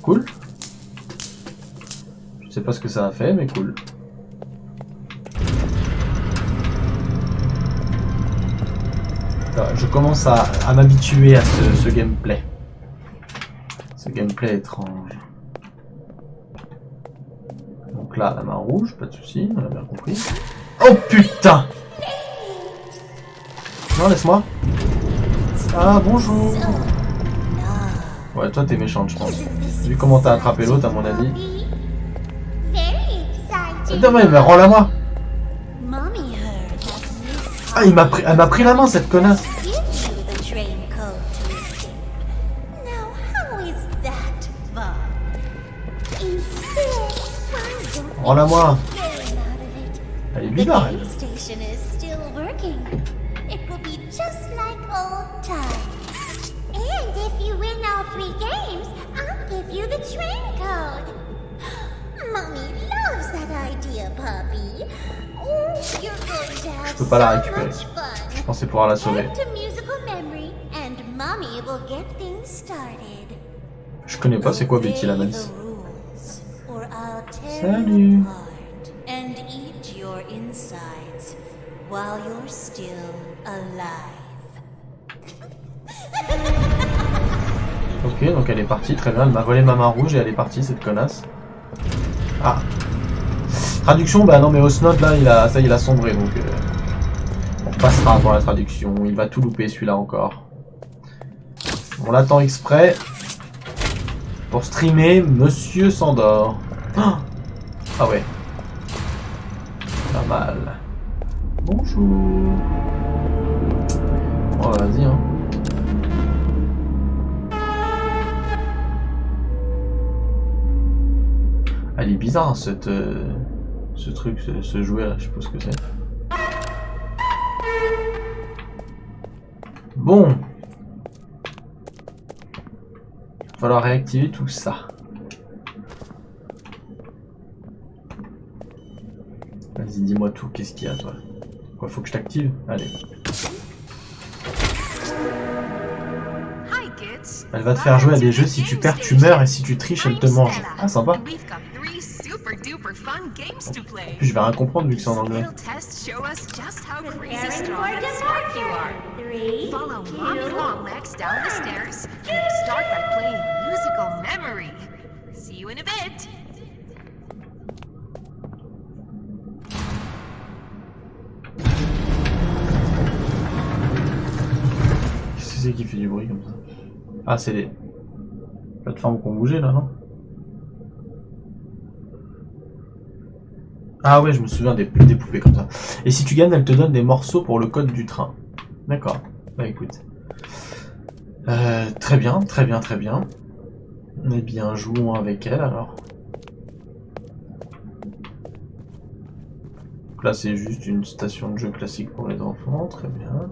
Speaker 1: Cool. Je sais pas ce que ça a fait, mais cool. Je commence à m'habituer à ce gameplay. Ce gameplay étrange. Donc là, la main rouge, pas de soucis, on a bien compris. Oh putain! Non, laisse-moi. Ah, bonjour. Ouais, toi t'es méchante, je pense. Vu comment t'as attrapé l'autre, à mon avis. Attends, mais rends-la moi. Ah, elle m'a pris la main, cette connasse. Rends-la moi. Elle est bizarre, elle. Je peux pas la récupérer. Je pensais pouvoir la sauver. Je connais pas, c'est quoi Betty la Manse? Salut. Ok, donc elle est partie, très bien, elle m'a volé ma main rouge et elle est partie, cette connasse. Ah. Traduction, bah non mais Osnod là, il a sombré, donc on passera pour la traduction, il va tout louper celui-là encore. On l'attend exprès pour streamer Monsieur Sandor. Ah ouais. Pas mal. Bonjour. Oh vas-y hein. Elle est bizarre hein, ce truc, ce jouet là, je sais pas ce que c'est. Bon. Il va falloir réactiver tout ça. Vas-y, dis-moi tout, qu'est-ce qu'il y a toi? Quoi, faut que je t'active? Allez. Elle va te faire jouer à des jeux, si tu perds tu meurs et si tu triches elle te mange. Ah sympa. Puis je vais rien comprendre vu que c'est en anglais. Qu'est-ce que c'est qui fait du bruit comme ça? Ah c'est les plateformes qui ont bougé là, non? Ah ouais, je me souviens des poupées comme ça. Et si tu gagnes, elle te donne des morceaux pour le code du train. D'accord. Bah écoute. Très bien, très bien, très bien. Eh bien, jouons avec elle alors. Donc là, c'est juste une station de jeu classique pour les enfants. Très bien.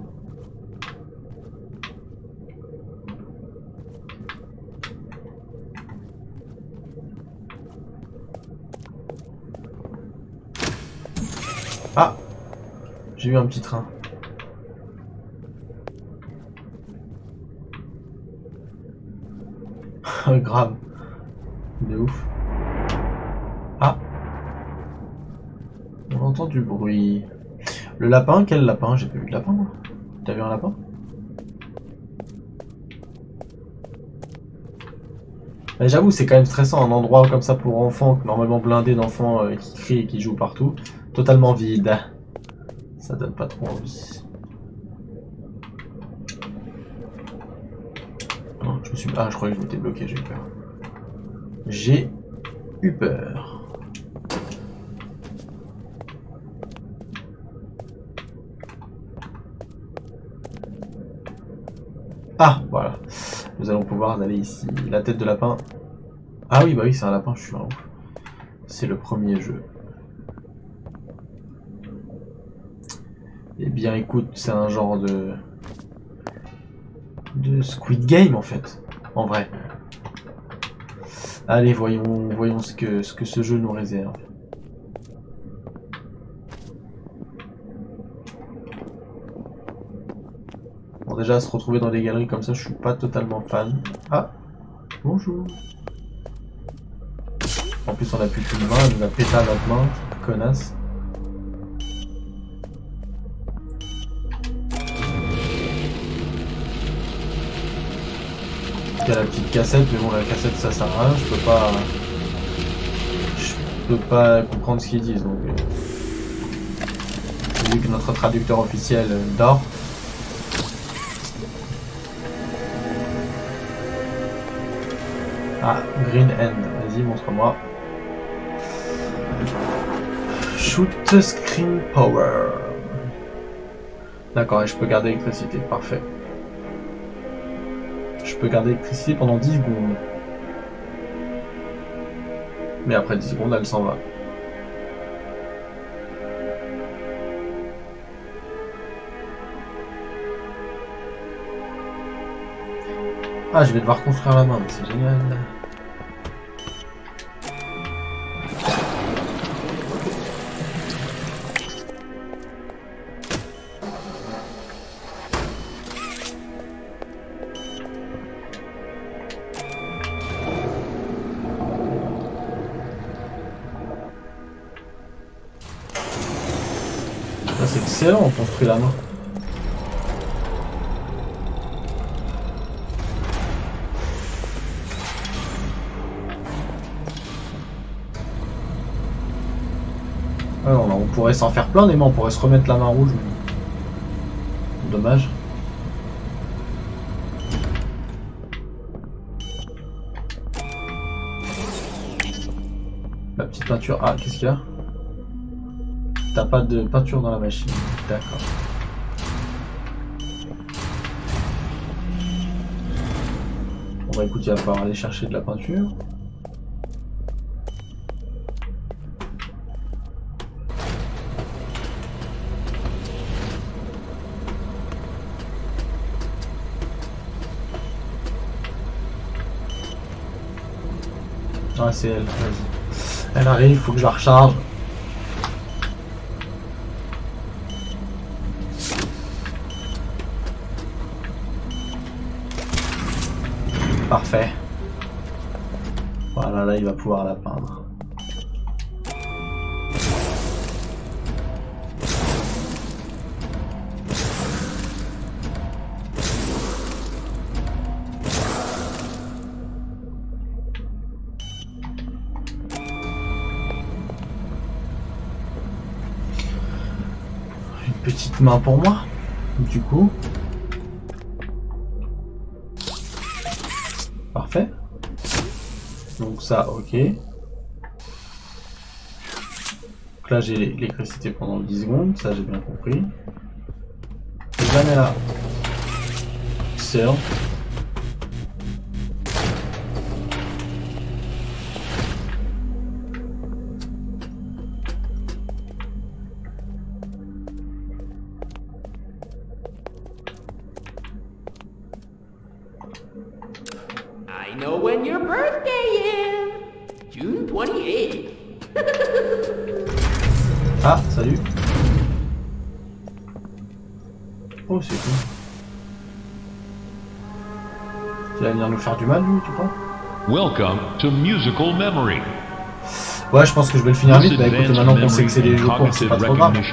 Speaker 1: Ah, j'ai eu un petit train. Grave. De ouf. Ah. On entend du bruit. Le lapin, quel lapin? J'ai pas vu de lapin moi. T'as vu un lapin? J'avoue, c'est quand même stressant, un endroit comme ça pour enfants, normalement blindé d'enfants qui crient et qui jouent partout. Totalement vide. Ça donne pas trop envie. Non, je me suis... Ah, je croyais que je m'étais bloqué, j'ai eu peur. J'ai eu peur. Ah, voilà. Nous allons pouvoir aller ici. La tête de lapin. Ah oui, bah oui, c'est un lapin, je suis un ouf. C'est le premier jeu. Eh bien écoute, c'est un genre de Squid Game en fait, en vrai. Allez, voyons ce que ce jeu nous réserve. Bon déjà, se retrouver dans des galeries comme ça, je suis pas totalement fan. Ah, bonjour. En plus on a plus qu'une main, elle nous a pété à notre main, connasse. Il y a la petite cassette, mais bon la cassette ça sert à rien, je peux pas comprendre ce qu'ils disent donc vu que notre traducteur officiel dort. Ah, Green End, vas-y montre-moi. Shoot screen power. D'accord, et je peux garder l'électricité, parfait. Je peux garder l'électricité pendant 10 secondes. Mais après 10 secondes, elle s'en va. Ah, je vais devoir construire la main, mais c'est génial. Ah, c'est excellent, on construit la main. Alors là, on pourrait s'en faire plein des mains, on pourrait se remettre la main rouge. Dommage. La petite peinture. Ah, qu'est-ce qu'il y a? T'as pas de peinture dans la machine. D'accord. Bon bah écoute, il va falloir aller chercher de la peinture. Ah, c'est elle, vas-y. Elle arrive, faut que je la recharge. Parfait. Voilà, là il va pouvoir la peindre. Petite main pour moi, du coup. Parfait. Donc ça, ok. Donc là j'ai l'électricité pendant 10 secondes, ça j'ai bien compris. Jamais là. Excellent.
Speaker 6: I know when your birthday is. June 28th.
Speaker 1: Ah, salut. Oh, c'est cool. Il va venir nous faire du mal, lui, tu crois?
Speaker 7: Welcome to Musical Memory.
Speaker 1: Ouais, je pense que je vais le finir vite. Bah écoutez, maintenant qu'on sait que c'est des jeux courts, c'est pas trop grave. Ce qui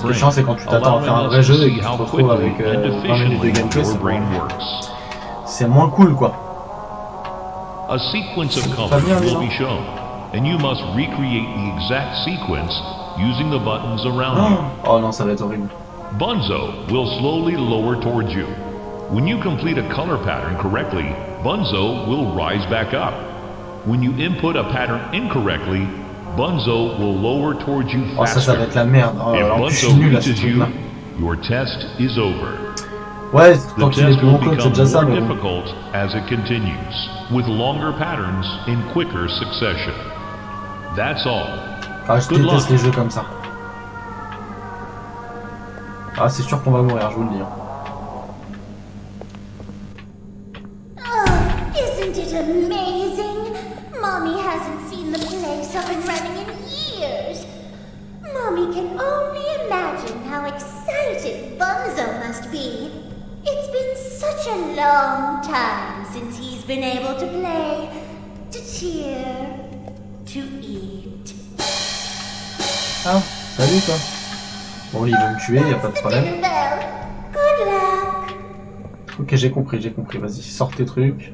Speaker 1: est chiant, c'est quand tu t'attends à faire un vrai jeu et que tu te retrouves avec 20 minutes de gameplay, c'est moins cool, quoi.
Speaker 7: A sequence of colors will be shown, and you must recreate the exact sequence using the buttons around you.
Speaker 1: Oh non, ça va être horrible.
Speaker 7: Bunzo will slowly lower towards you. When you complete a color pattern correctly, Bunzo will rise back up. When you input a pattern incorrectly, Bunzo will lower towards you
Speaker 1: faster. Oh, ça va être la merde. Oh,
Speaker 7: if
Speaker 1: en plus, je suis
Speaker 7: Bunzo
Speaker 1: nul à ce
Speaker 7: reaches you,
Speaker 1: truc-là.
Speaker 7: your test is over.
Speaker 1: Ouais,
Speaker 7: The
Speaker 1: tant qu'il est
Speaker 7: test
Speaker 1: plus
Speaker 7: will
Speaker 1: long que c'est
Speaker 7: become
Speaker 1: déjà ça,
Speaker 7: more
Speaker 1: mais bon.
Speaker 7: difficult as it continues, with longer patterns in quicker succession. That's all.
Speaker 1: Ah, je
Speaker 7: Good
Speaker 1: déteste
Speaker 7: luck.
Speaker 1: les jeux comme ça. Ah, c'est sûr qu'on va mourir, je vous le dis.
Speaker 3: Isn't it amazing? Mommy hasn't seen the place up and running in years. Mommy can only imagine how excited Bunzo must be. It's been such a long time since he's been able to play, to cheer, to eat.
Speaker 1: Ah, salut toi. Bon, il veut me tuer, y a pas de problème.
Speaker 3: Good luck.
Speaker 1: Ok, j'ai compris, vas-y, sors tes trucs.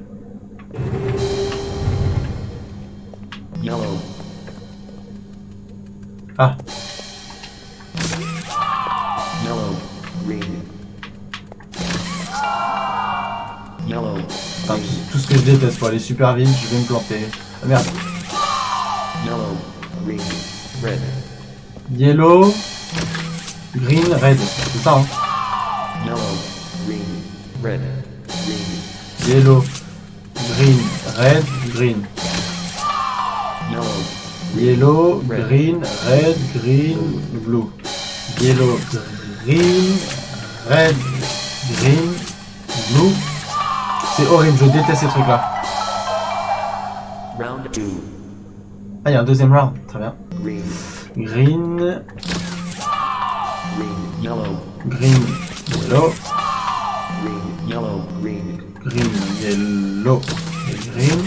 Speaker 6: Yellow.
Speaker 1: Ah,
Speaker 6: Yellow. Green. Yellow.
Speaker 1: putain, tout ce que je déteste, faut aller super vite, je vais me planter. Ah, merde.
Speaker 6: Yellow, green, red.
Speaker 1: Yellow, green, red. C'est ça, hein?
Speaker 6: Yellow, green, red, green.
Speaker 1: Yellow, green, red, green.
Speaker 6: Yellow,
Speaker 1: Yellow, green, red, green, blue. Yellow, green, red, green, blue. C'est horrible, je déteste ces trucs-là.
Speaker 6: round 2.
Speaker 1: Ah, il y a un deuxième round, très bien.
Speaker 6: Green,
Speaker 1: Green,
Speaker 6: green, yellow,
Speaker 1: green, yellow,
Speaker 6: green, yellow, green,
Speaker 1: green, yellow, et green,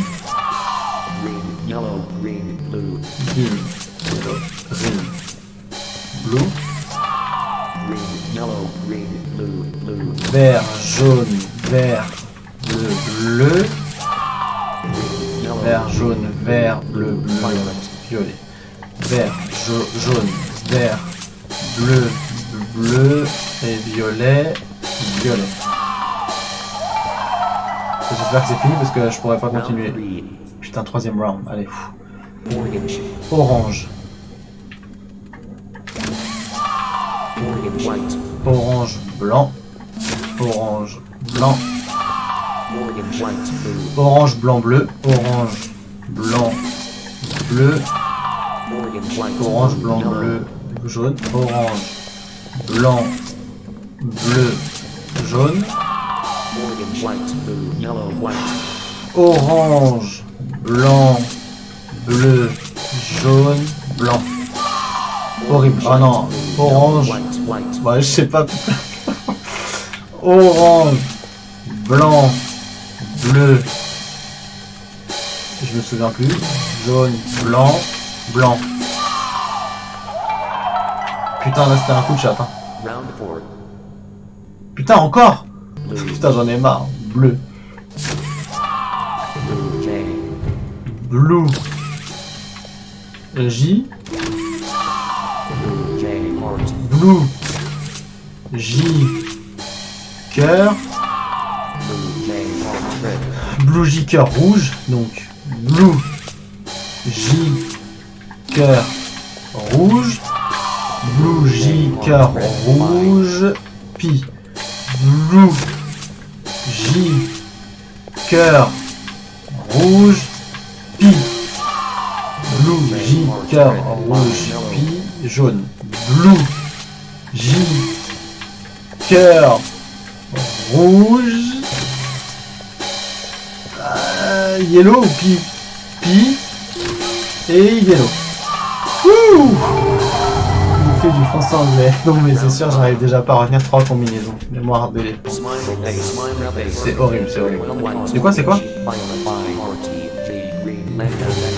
Speaker 6: green, yellow, green, blue,
Speaker 1: green, yellow, green, blue,
Speaker 6: green, yellow, green, blue, blue,
Speaker 1: vert, jaune, vert, bleu, bleu,
Speaker 6: yellow,
Speaker 1: vert, jaune, vert, bleu, bleu, violet. Vert, jaune, vert, bleu, bleu et violet, violet. J'espère que c'est fini parce que je pourrais pas continuer. Putain, troisième round, allez. Pff.
Speaker 6: orange,
Speaker 1: Orange,
Speaker 6: white,
Speaker 1: orange, blanc, orange, blanc,
Speaker 6: white, blue,
Speaker 1: orange, blanc, bleu, orange, blanc, bleu,
Speaker 6: white,
Speaker 1: orange, blanc,
Speaker 6: yellow,
Speaker 1: bleu, jaune, orange, blanc, bleu, jaune,
Speaker 6: white, blue, yellow, white,
Speaker 1: orange, blanc, bleu, jaune, blanc. Horrible. Ah non, orange.
Speaker 6: white, white,
Speaker 1: Ouais, je sais pas. Orange, blanc, bleu. Je me souviens plus. Jaune, blanc, blanc. Putain, là c'était un coup de chat. Hein.
Speaker 6: round 4,
Speaker 1: Putain, encore.
Speaker 6: blue,
Speaker 1: Putain, j'en ai marre. Bleu,
Speaker 6: blue, J,
Speaker 1: blue, J,
Speaker 6: blue, J, heart,
Speaker 1: blue, J, cœur,
Speaker 6: blue, J, heart, red,
Speaker 1: blue J cœur rouge, donc blue J cœur rouge, blue J cœur rouge, pi, blue J cœur rouge, pi, blue J cœur rouge, pi, jaune, blue J cœur rouge, yellow ou pi, pi et yellow. Wouh! Il fait du français anglais. Non mais c'est sûr, j'arrive déjà pas à retenir 3 combinaisons. Mémoire de lait. C'est horrible, c'est horrible. C'est quoi, c'est quoi?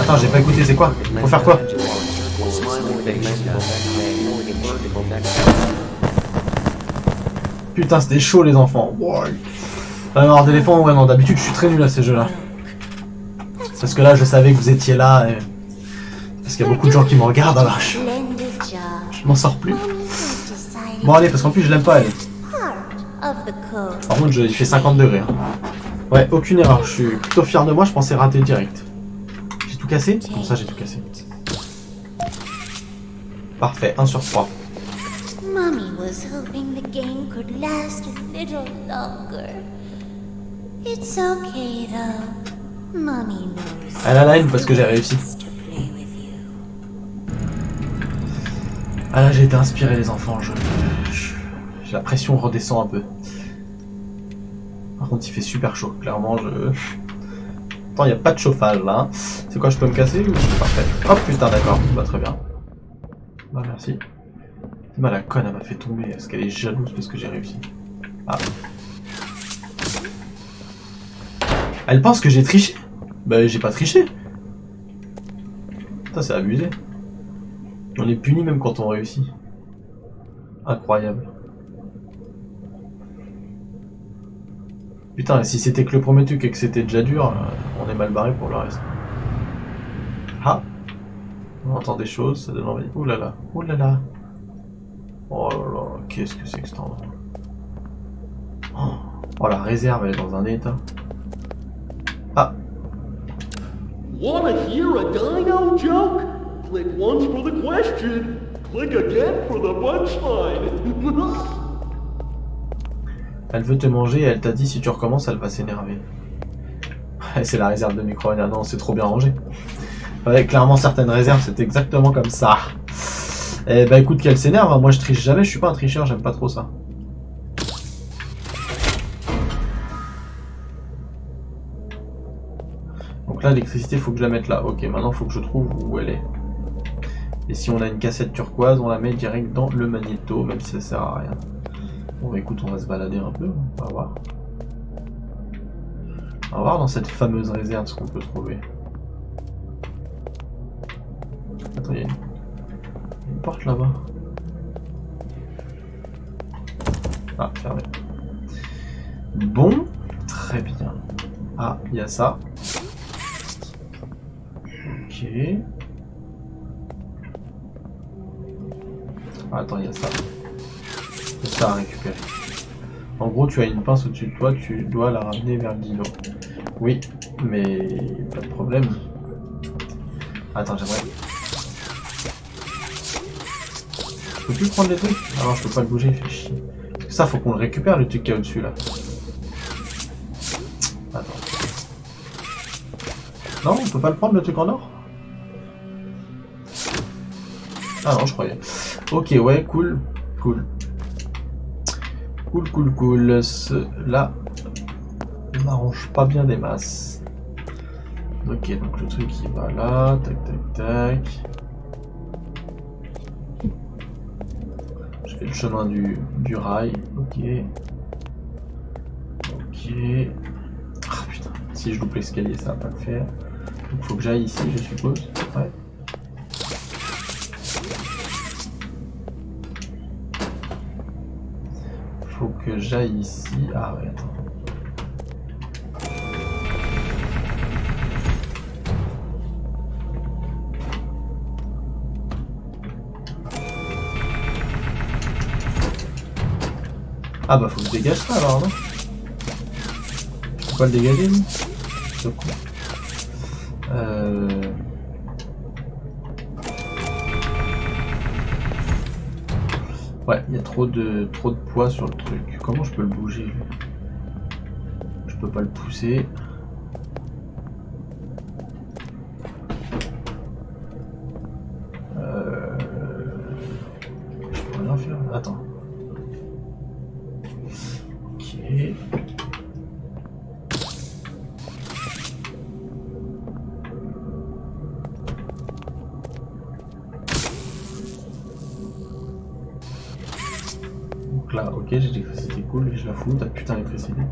Speaker 1: Attends, j'ai pas écouté, c'est quoi? Faut faire quoi? Putain, c'était chaud les enfants. Alors d'éléphant, ouais non, d'habitude je suis très nul à ces jeux-là. Parce que là, je savais que vous étiez là et... Parce qu'il y a beaucoup de gens qui me regardent, alors je m'en sors plus. Bon allez, parce qu'en plus je l'aime pas elle. Par contre, il fait 50 degrés. Hein. Ouais, aucune erreur, je suis plutôt fier de moi, je pensais rater direct. J'ai tout cassé? Comme ça j'ai tout cassé. Parfait, 1 sur 3.
Speaker 3: Mommy was hoping the game could last a little longer. It's okay though. Mommy knows.
Speaker 1: Elle a la haine parce que j'ai réussi.
Speaker 3: to play with you.
Speaker 1: Ah là j'ai été inspiré les enfants, la pression redescend un peu. Par contre il fait super chaud, clairement je... Attends, il n'y a pas de chauffage là. C'est quoi, je peux me casser ou... Parfait. Hop putain d'accord, bah très bien. Bah merci. Bah la conne elle m'a fait tomber, est-ce qu'elle est jalouse parce que j'ai réussi? Ah. Elle pense que j'ai triché? Bah j'ai pas triché. Putain c'est abusé. On est puni même quand on réussit. Incroyable. Putain, et si c'était que le premier truc et que c'était déjà dur, on est mal barré pour le reste. Ah! On entend des choses, ça donne envie. Ouh là là, ouh là là. Oh là là, qu'est-ce que c'est que cet endroit. Oh, la réserve elle est dans un état. Ah!
Speaker 6: Wanna hear a dino joke? Click once for the question. Click again for the punchline.
Speaker 1: Elle veut te manger et elle t'a dit si tu recommences, elle va s'énerver. C'est la réserve de Micro-Mania. Non, c'est trop bien rangé. Ouais, clairement, certaines réserves, c'est exactement comme ça. Eh bah écoute, qu'elle s'énerve. Moi, je triche jamais. Je suis pas un tricheur. J'aime pas trop ça. Donc là, l'électricité, faut que je la mette là. Ok, maintenant, faut que je trouve où elle est. Et si on a une cassette turquoise, on la met direct dans le magnéto, même si ça sert à rien. Bon, écoute, on va se balader un peu. On va voir. On va voir dans cette fameuse réserve ce qu'on peut trouver. Attends, il y a une porte là-bas. Ah, fermé. Bon, très bien. Ah, il y a ça. Ok. Ah, attends, il y a ça. C'est ça à récupérer. En gros, tu as une pince au-dessus de toi, tu dois la ramener vers le dino. Oui, mais pas de problème. Attends, j'aimerais... Je peux plus prendre les trucs? Ah non, je peux pas le bouger, il fait chier. Parce que ça, faut qu'on le récupère, le truc qu'il y a au-dessus, là. Attends. Non, on peut pas le prendre, le truc en or? Ah non, je croyais. Ok, ouais, cool. Cool. Cool. Cela m'arrange pas bien des masses. Ok, donc le truc il va là. Tac. Je fais le chemin du rail. Ok. Ah putain, si je loupe l'escalier, ça va pas le faire. Donc faut que j'aille ici, je suppose. Ouais. Faut que j'aille ici. Ah ouais, attends. Ah bah faut que je dégage ça alors, non? Je peux pas le dégager, lui? C'est con. Ouais, il y a trop de poids sur le truc. Comment je peux le bouger, lui? Je peux pas le pousser. Je peux rien faire. Attends. Ok. Donc là, ok, j'ai l'électricité cool, je la fous, t'as putain d'électricité.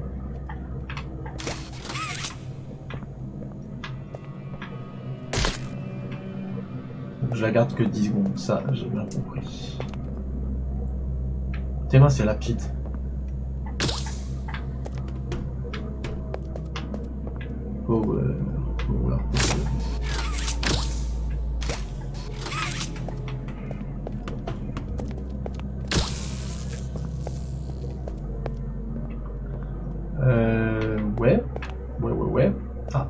Speaker 1: Donc je la garde que 10 secondes, ça j'ai bien compris. Tes mains, c'est la petite. Voilà. Ouais. Ah.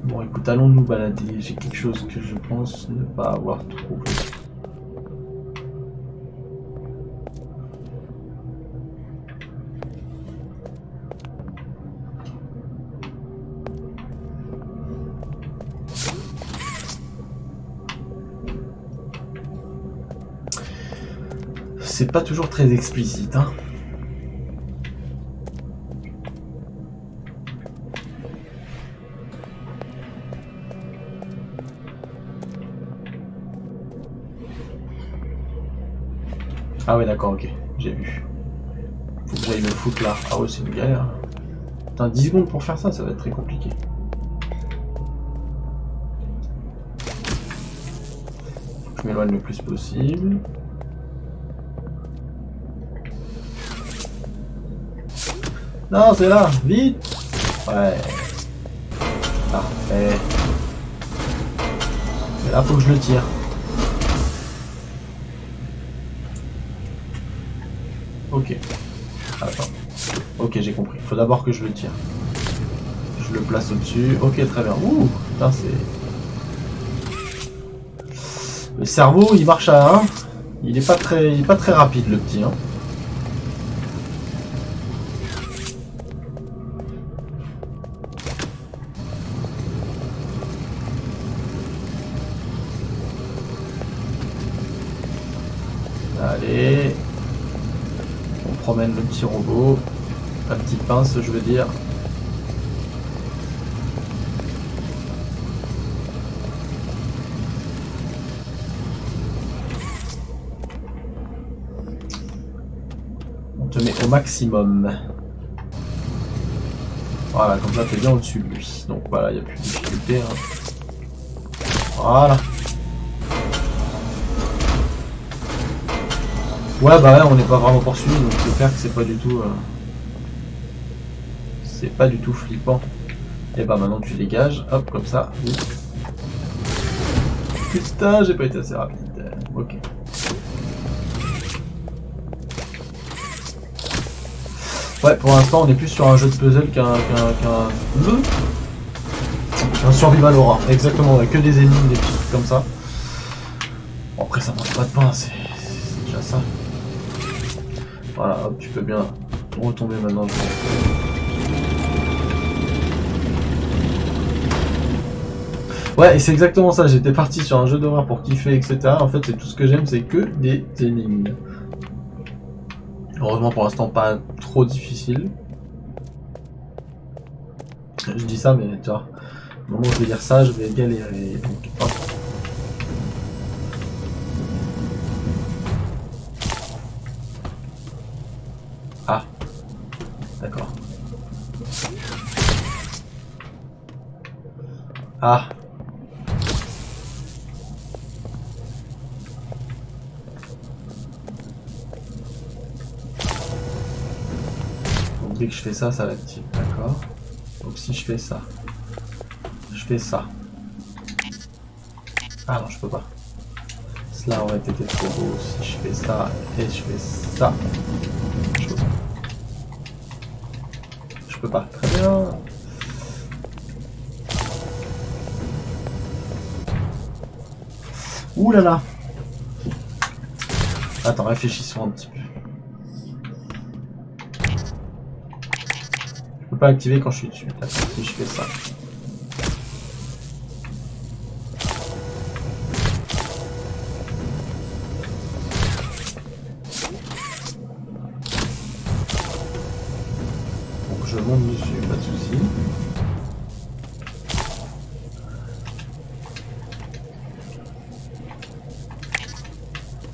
Speaker 1: Bon, écoute, allons nous balader. J'ai quelque chose que je pense ne pas avoir trouvé. C'est pas toujours très explicite, hein. Ah ouais, d'accord, ok, j'ai vu. Faut que j'aille le foutre là. Ah ouais, c'est une galère. Putain, 10 secondes pour faire ça, ça va être très compliqué. Je m'éloigne le plus possible. Non, c'est là, vite! Ouais. Parfait. là, faut que je le tire. Ok. Attends. Ok, j'ai compris. Faut d'abord que je le tire. Je le place au-dessus. Ok, très bien. Ouh, putain, c'est... Le cerveau, il marche à 1. Il est pas très rapide, le petit. Hein. Allez. On promène le petit robot. La petite pince, je veux dire. On te met au maximum. Voilà, comme ça t'es bien au-dessus de lui. Donc voilà, il n'y a plus de difficulté. Hein. Voilà. Ouais, bah ouais, on n'est pas vraiment poursuivi, donc c'est clair que c'est pas du tout... C'est pas du tout flippant. Et bah maintenant tu dégages, hop, comme ça. Putain, j'ai pas été assez rapide. Ok. Ouais, pour l'instant on est plus sur un jeu de puzzle qu'un survival horror. Exactement, ouais, que des énigmes, des petits trucs comme ça. Bon, après ça mange pas de pain, c'est déjà ça. Voilà, hop, tu peux bien retomber maintenant. Ouais, et c'est exactement ça, j'étais parti sur un jeu d'horreur pour kiffer, etc. En fait, c'est tout ce que j'aime, c'est que des énigmes. Heureusement, pour l'instant, pas trop difficile. Je dis ça, mais tu vois, au moment où je vais dire ça, je vais galérer. Donc, hop. Ah, d'accord. Ah. Donc dès que je fais ça, ça l'active, d'accord. Donc si je fais ça, je fais ça. Ah non, je peux pas. Cela aurait été trop beau si je fais ça et je fais ça. Je peux pas. Très bien. Ouh là là. Attends, réfléchissons un petit peu. Je peux pas activer quand je suis dessus. Attends, si je fais ça. Donc je monte dessus, pas de souci.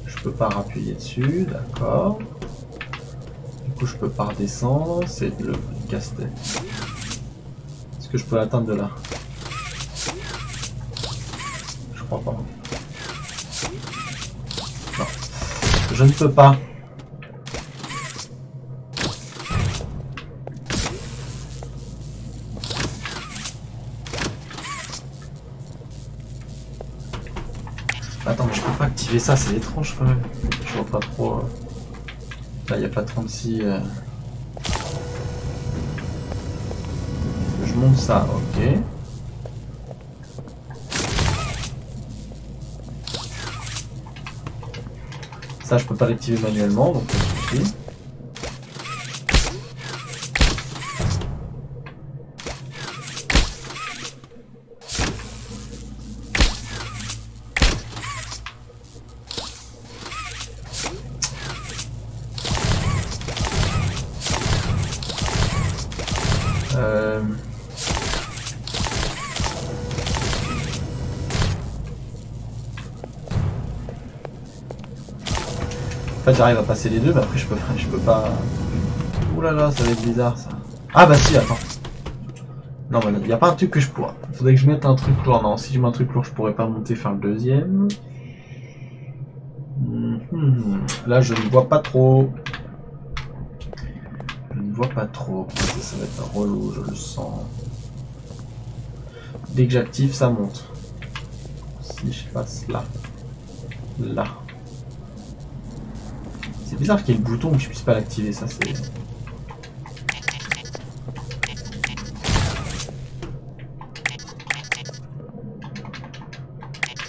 Speaker 1: Je peux pas appuyer dessus, d'accord. Du coup je peux pas redescendre, c'est le casse-tête. Est-ce que je peux l'atteindre de là? Je crois pas. Non. Je ne peux pas. Attends, mais je peux pas activer ça, c'est étrange quand même. Je vois pas trop. Là, il n'y a pas 36. Je monte ça, ok. Ça, je peux pas l'activer manuellement, donc pas de souci. En fait, j'arrive à passer les deux, mais après je peux pas. Ouh là là, ça va être bizarre ça. Ah bah si, attends. Non, bah il y a pas un truc que je pourrais. Faudrait que je mette un truc lourd. Non, si je mets un truc lourd, je pourrais pas monter faire le deuxième. Là, je ne vois pas trop. Je ne vois pas trop. Ça va être un relou, je le sens. Dès que j'active, ça monte. si je passe là. Là. C'est bizarre qu'il y ait le bouton que je puisse pas l'activer, ça c'est...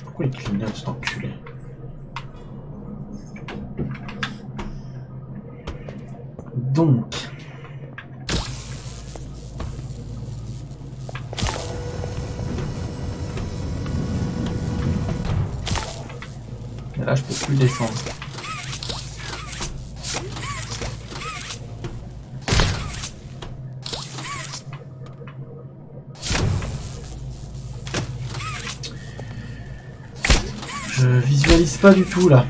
Speaker 1: Pourquoi il clignote cet enculé? Donc... Et là je peux plus descendre. Je visualise pas du tout là.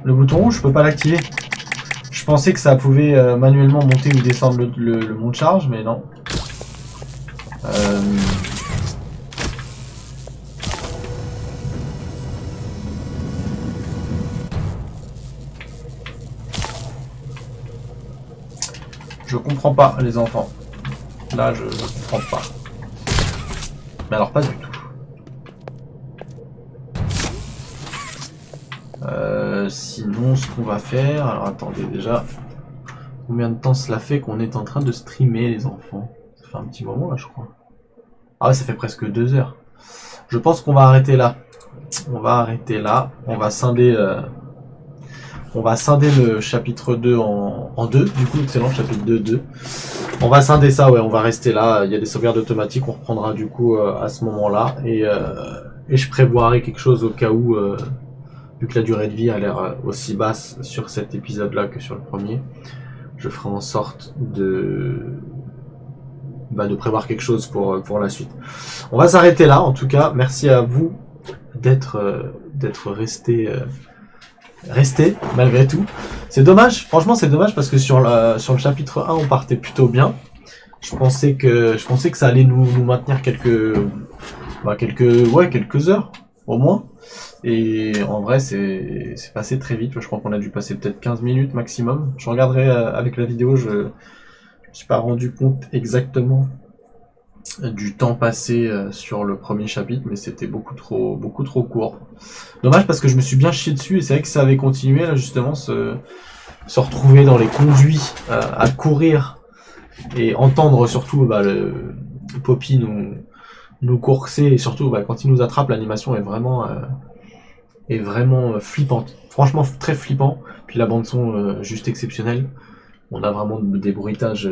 Speaker 1: Le bouton rouge, je peux pas l'activer. Je pensais que ça pouvait manuellement monter ou descendre le mont de charge, mais non. Je comprends pas, les enfants. Là, je comprends pas. Mais alors, pas du tout. Sinon, ce qu'on va faire... Alors, attendez, déjà... Combien de temps cela fait qu'on est en train de streamer, les enfants? Ça fait un petit moment, là, je crois. Ah ouais, ça fait presque 2 heures. Je pense qu'on va arrêter là. On va arrêter là. On va scinder le chapitre 2 en 2. Du coup, excellent, chapitre 2. On va scinder ça, ouais, on va rester là. Il y a des sauvegardes automatiques, on reprendra du coup à ce moment-là. Et je prévoirai quelque chose au cas où... vu que la durée de vie a l'air aussi basse sur cet épisode-là que sur le premier, je ferai en sorte de prévoir quelque chose pour la suite. On va s'arrêter là, en tout cas. Merci à vous d'être resté malgré tout. C'est dommage, franchement c'est dommage parce que sur le chapitre 1 on partait plutôt bien. Je pensais que ça allait nous maintenir quelques heures au moins. Et en vrai, c'est passé très vite. Je crois qu'on a dû passer peut-être 15 minutes maximum. Je regarderai avec la vidéo, je me suis pas rendu compte exactement du temps passé sur le premier chapitre, mais c'était beaucoup trop court. Dommage parce que je me suis bien chié dessus et c'est vrai que ça avait continué là justement se retrouver dans les conduits à courir et entendre surtout le Poppy nous courser et surtout quand il nous attrape, l'animation est vraiment flippante. Franchement très flippant. Puis la bande son juste exceptionnelle. On a vraiment des bruitages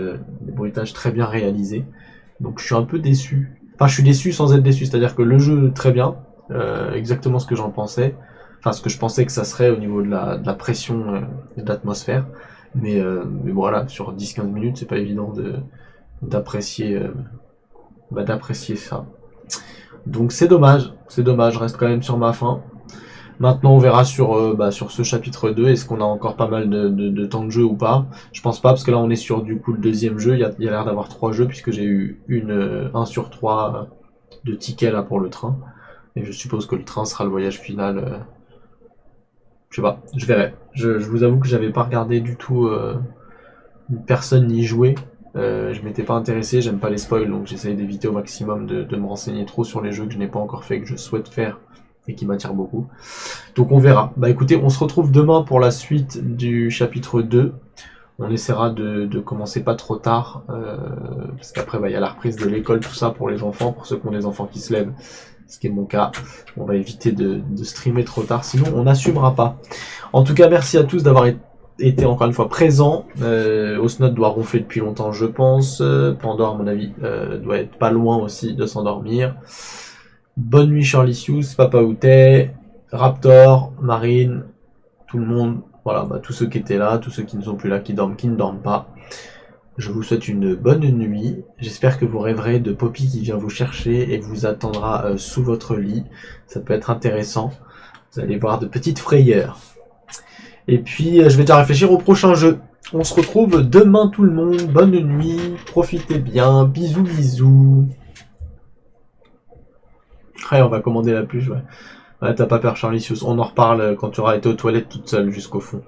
Speaker 1: très bien réalisés. Donc je suis un peu déçu. Enfin je suis déçu sans être déçu, c'est-à-dire que le jeu très bien, exactement ce que j'en pensais. Enfin ce que je pensais que ça serait au niveau de la pression et de l'atmosphère. Mais voilà, sur 10-15 minutes, c'est pas évident d'apprécier ça. Donc c'est dommage, je reste quand même sur ma faim. Maintenant on verra sur ce chapitre 2, est-ce qu'on a encore pas mal de temps de jeu ou pas. Je pense pas, parce que là on est sur du coup le deuxième jeu, il y a l'air d'avoir 3 jeux, puisque j'ai eu 1 sur 3 de tickets là pour le train. Et je suppose que le train sera le voyage final. Je sais pas, je verrai. Je vous avoue que j'avais pas regardé du tout personne n'y jouer. Je m'étais pas intéressé, j'aime pas les spoils, donc j'essaye d'éviter au maximum de me renseigner trop sur les jeux que je n'ai pas encore fait, que je souhaite faire et qui m'attirent beaucoup. Donc on verra. Écoutez, on se retrouve demain pour la suite du chapitre 2. On essaiera de commencer pas trop tard, parce qu'après il y a la reprise de l'école, tout ça pour les enfants, pour ceux qui ont des enfants qui se lèvent, ce qui est mon cas. On va éviter de streamer trop tard, sinon on n'assumera pas. En tout cas, merci à tous d'avoir été encore une fois présents. Osnod doit ronfler depuis longtemps, je pense. Pandore, à mon avis, doit être pas loin aussi de s'endormir. Bonne nuit Charlicius, Papa Outé, Raptor, Marine, tout le monde. Voilà, tous ceux qui étaient là, tous ceux qui ne sont plus là, qui ne dorment pas. Je vous souhaite une bonne nuit. J'espère que vous rêverez de Poppy qui vient vous chercher et vous attendra sous votre lit. Ça peut être intéressant. Vous allez voir de petites frayeurs. Et puis, je vais déjà réfléchir au prochain jeu. On se retrouve demain tout le monde. Bonne nuit. Profitez bien. Bisous, bisous. Ouais, on va commander la pluie, ouais. Ouais, t'as pas peur, Charlicius. On en reparle quand tu auras été aux toilettes toute seule jusqu'au fond.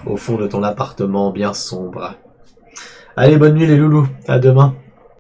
Speaker 1: Au fond de ton appartement bien sombre. Allez, bonne nuit les loulous. À demain.